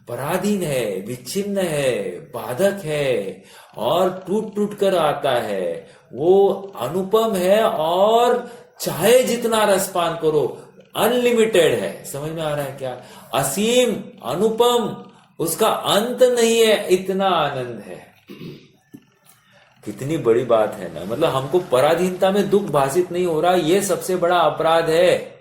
पराधीन है, विच्छिन्न है, बाधक है और टूट टूट कर आता है। वो अनुपम है और चाहे जितना रसपान करो, अनलिमिटेड है। समझ में आ रहा है क्या? असीम, अनुपम, उसका अंत नहीं है, इतना आनंद है। कितनी बड़ी बात है ना। मतलब हमको पराधीनता में दुख भाषित नहीं हो रहा, ये सबसे बड़ा अपराध है।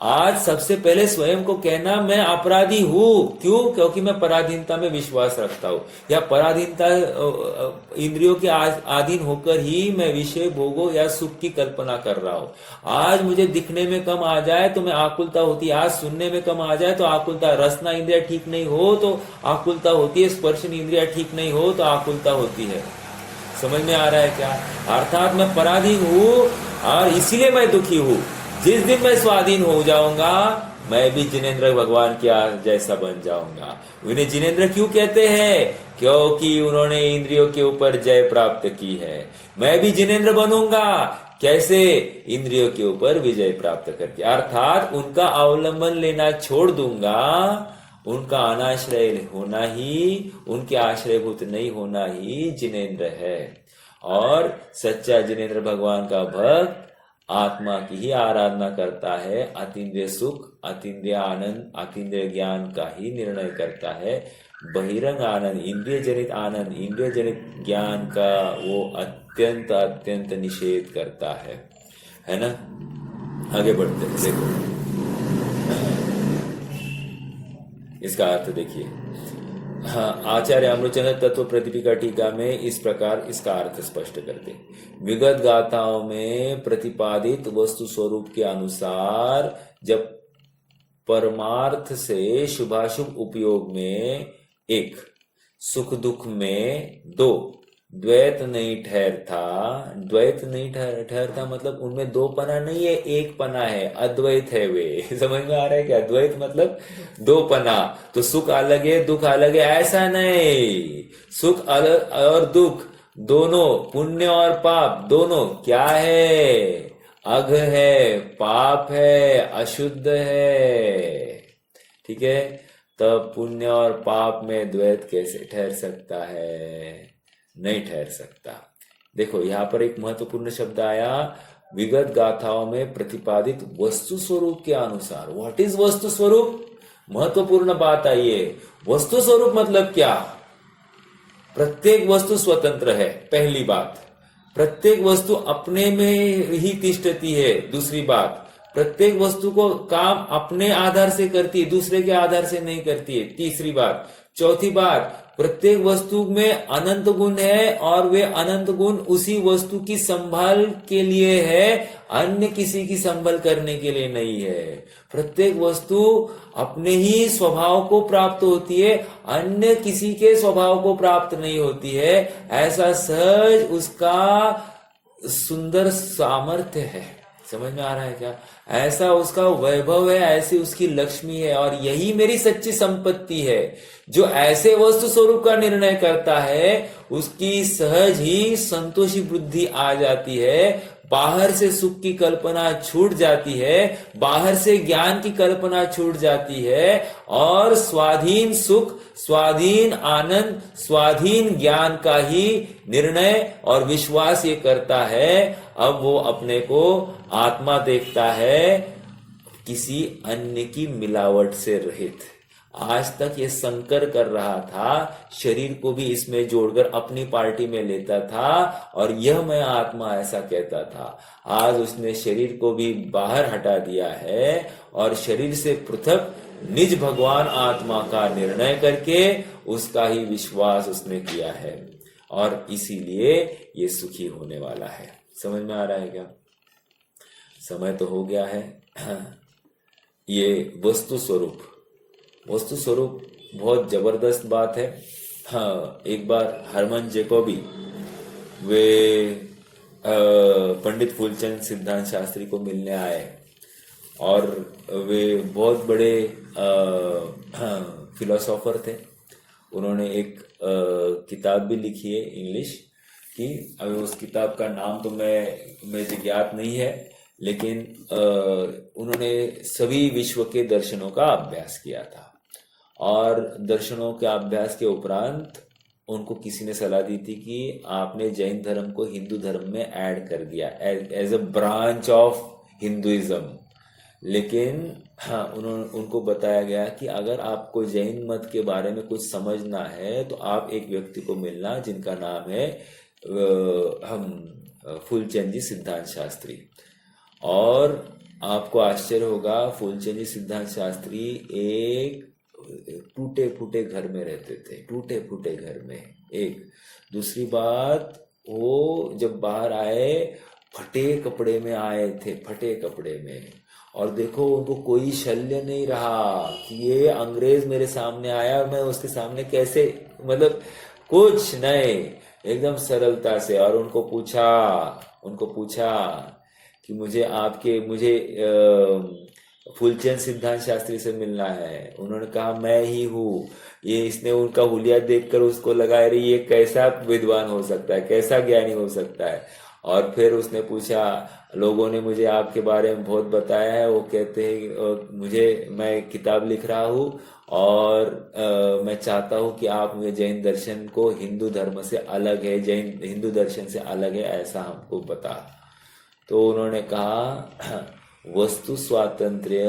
आज सबसे पहले स्वयं को कहना मैं अपराधी हूं। क्यों? क्योंकि मैं पराधीनता में विश्वास रखता हूं, या पराधीनता इंद्रियों के अधीन होकर ही मैं विषय भोगों या सुख की कल्पना कर रहा हूं। आज मुझे दिखने में कम आ जाए तो मैं आकुलता होती है, आज सुनने में कम आ जाए तो आकुलता, रसना इंद्रिया ठीक नहीं हो तो आकुलता होती है, स्पर्शन इंद्रिया ठीक नहीं हो तो आकुलता होती है। समझ में आ रहा है क्या? अर्थात मैं पराधीन हूं और इसीलिए मैं दुखी हूं। जिस दिन मैं स्वाधीन हो जाऊंगा, मैं भी जिनेंद्र भगवान के जैसा बन जाऊंगा। उन्हें जिनेंद्र क्यों कहते हैं? क्योंकि उन्होंने इंद्रियों के ऊपर जय प्राप्त की है। मैं भी जिनेंद्र बनूंगा। कैसे? इंद्रियों के ऊपर विजय प्राप्त करके, अर्थात उनका अवलंबन लेना छोड़ दूंगा। उनका अनाश्रय होना ही, उनके आश्रयभूत नहीं होना ही जिनेंद्र है। और सच्चा जिनेंद्र भगवान का भक्त आत्मा की ही आराधना करता है, अतीन्द्रिय सुख, अतीन्द्रिय आनंद, अतीन्द्रिय ज्ञान का ही निर्णय करता है। बहिरंग आनंद, इंद्रिय जनित आनंद, इंद्रिय जनित ज्ञान का वो अत्यंत अत्यंत निषेध करता है ना। आगे बढ़ते हैं, देखो इसका अर्थ देखिए। हाँ, आचार्य अमृतचंद्र तत्व प्रतिपिका टीका में इस प्रकार इसका अर्थ स्पष्ट करते। विगत गाथाओं में प्रतिपादित वस्तु स्वरूप के अनुसार जब परमार्थ से शुभाशुभ उपयोग में एक, सुख दुख में दो, द्वैत नहीं ठहरता। द्वैत नहीं ठहरता मतलब उनमें दो पना नहीं है, एक पना है, अद्वैत है वे। समझ में आ रहा है क्या? द्वैत मतलब दो पना, तो सुख अलग है दुख अलग है, ऐसा नहीं। सुख अलग और दुख दोनों, पुण्य और पाप दोनों क्या है? अघ है, पाप है, अशुद्ध है। ठीक है, तब पुण्य और पाप में द्वैत कैसे ठहर सकता है? नहीं ठहर सकता। देखो यहां पर एक महत्वपूर्ण शब्द आया, विगत गाथाओं में प्रतिपादित वस्तु स्वरूप के अनुसार। व्हाट इज वस्तु स्वरूप? महत्वपूर्ण बात आई है। वस्तु स्वरूप मतलब क्या? प्रत्येक वस्तु स्वतंत्र है, पहली बात। प्रत्येक वस्तु अपने में ही तिष्ठती है, दूसरी बात। प्रत्येक वस्तु को काम अपने आधार से करती है, दूसरे के आधार से नहीं करती है, तीसरी बात। चौथी बात, प्रत्येक वस्तु में अनंत गुण है और वे अनंत गुण उसी वस्तु की संभाल के लिए है, अन्य किसी की संभाल करने के लिए नहीं है। प्रत्येक वस्तु अपने ही स्वभाव को प्राप्त होती है, अन्य किसी के स्वभाव को प्राप्त नहीं होती है। ऐसा सहज उसका सुंदर सामर्थ्य है। समझ में आ रहा है क्या? ऐसा उसका वैभव है, ऐसी उसकी लक्ष्मी है, और यही मेरी सच्ची संपत्ति है। जो ऐसे वस्तु स्वरूप का निर्णय करता है उसकी सहज ही संतोषी बुद्धि आ जाती है। बाहर से सुख की कल्पना छूट जाती है, बाहर से ज्ञान की कल्पना छूट जाती है, और स्वाधीन सुख, स्वाधीन आनंद, स्वाधीन ज्ञान का ही निर्णय और विश्वास ये करता है। अब वो अपने को आत्मा देखता है, किसी अन्य की मिलावट से रहित। आज तक ये संकर कर रहा था, शरीर को भी इसमें जोड़कर अपनी पार्टी में लेता था, और यह मैं आत्मा ऐसा कहता था। आज उसने शरीर को भी बाहर हटा दिया है और शरीर से पृथक निज भगवान आत्मा का निर्णय करके उसका ही विश्वास उसने किया है, और इसीलिए ये सुखी होने वाला है। समझ में आ रहा है क्या? समय तो हो गया है। ये वस्तु स्वरूप, वस्तु स्वरूप बहुत जबरदस्त बात है। हाँ, एक बार हरमन जैकोबी वे पंडित फूलचंद सिद्धांत शास्त्री को मिलने आए, और वे बहुत बड़े फिलोसोफर थे। उन्होंने एक किताब भी लिखी है इंग्लिश की। अभी उस किताब का नाम तो मुझे ज्ञात नहीं है, लेकिन उन्होंने सभी विश्व के दर्शनों का अभ्यास किया था, और दर्शनों के अभ्यास के उपरांत उनको किसी ने सलाह दी थी कि आपने जैन धर्म को हिंदू धर्म में ऐड कर दिया as a branch of Hinduism. लेकिन हाँ, उनको बताया गया कि अगर आपको जैन मत के बारे में कुछ समझना है तो आप एक व्यक्ति को मिलना जिनका नाम है फूलचंद जी सिद्धांत शास्त्री। और आपको आश्चर्य होगा, फूलचंद जी सिद्धांत शास्त्री एक टूटे फूटे घर में रहते थे, टूटे फूटे घर में। एक दूसरी बात, वो जब बाहर आए फटे कपड़े में आए थे, फटे कपड़े में। और देखो उनको कोई शल्य नहीं रहा कि ये अंग्रेज मेरे सामने आया और मैं उसके सामने कैसे, मतलब कुछ नहीं, एकदम सरलता से। और उनको पूछा कि मुझे फूलचंद सिद्धांत शास्त्री से मिलना है। उन्होंने कहा मैं ही हूँ। ये इसने उनका हुलिया देखकर उसको लगा रही ये कैसा विद्वान हो सकता है, कैसा ज्ञानी हो सकता है। और फिर उसने पूछा, लोगों ने मुझे आपके बारे में बहुत बताया है, वो कहते हैं मैं किताब लिख रहा हूँ और मैं चाहता हूँ कि आप मुझे जैन दर्शन को हिंदू धर्म से अलग है, जैन हिंदू दर्शन से अलग है, ऐसा हमको बता। तो उन्होंने कहा वस्तु स्वातंत्र्य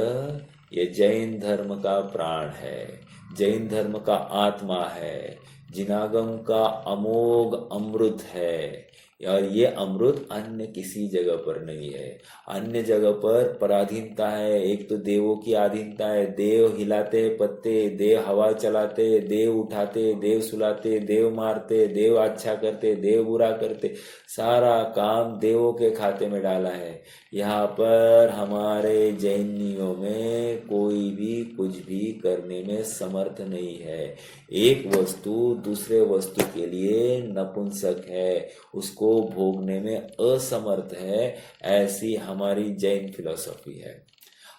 ये जैन धर्म का प्राण है, जैन धर्म का आत्मा है, जिनागम का अमोघ अमृत है। और ये अमृत अन्य किसी जगह पर नहीं है। अन्य जगह पर पराधीनता है। एक तो देवों की अधीनता है, देव हिलाते पत्ते, देव हवा चलाते, देव उठाते, देव सुलाते, देव मारते, देव अच्छा करते, देव बुरा करते, सारा काम देवों के खाते में डाला है। यहाँ पर हमारे जैनियों में कोई भी कुछ भी करने में समर्थ नहीं है। एक वस्तु दूसरे वस्तु के लिए नपुंसक है, उसको भोगने में असमर्थ है, ऐसी हमारी जैन फिलॉसफी है।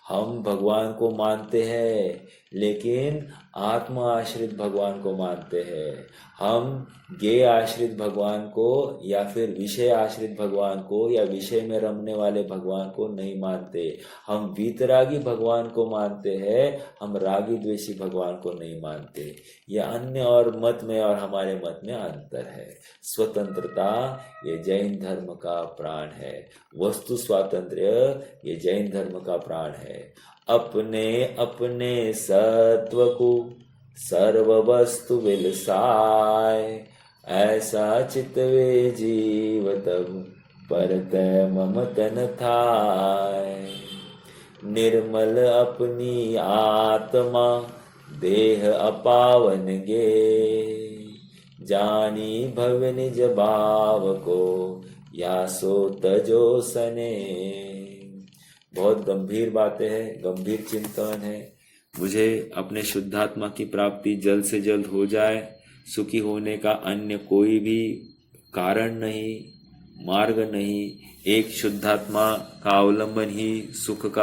हम भगवान को मानते हैं लेकिन आत्मा आश्रित भगवान को मानते हैं। हम ज्ञेय आश्रित भगवान को या फिर विषय आश्रित भगवान को या विषय में रमने वाले भगवान को नहीं मानते। हम वीतरागी भगवान को मानते हैं, हम रागी द्वेषी भगवान को नहीं मानते। यह अन्य और मत में और हमारे मत में अंतर है। स्वतंत्रता ये जैन धर्म का प्राण है। वस्तु स्वातंत्र्य ये जैन धर्म का प्राण है। अपने अपने सत्व को सर्व वस्तु विलसाय, ऐसा चितवे जीव तब परत मम तन थाय। निर्मल अपनी आत्मा देह अपावन गे, जानी भव निज भाव को या सो तजो सने। बहुत गंभीर बातें हैं, गंभीर चिंतन है। मुझे अपने शुद्धात्मा की प्राप्ति जल्द से जल्द हो जाए। सुखी होने का अन्य कोई भी कारण नहीं, मार्ग नहीं। एक शुद्धात्मा का अवलंबन ही सुख का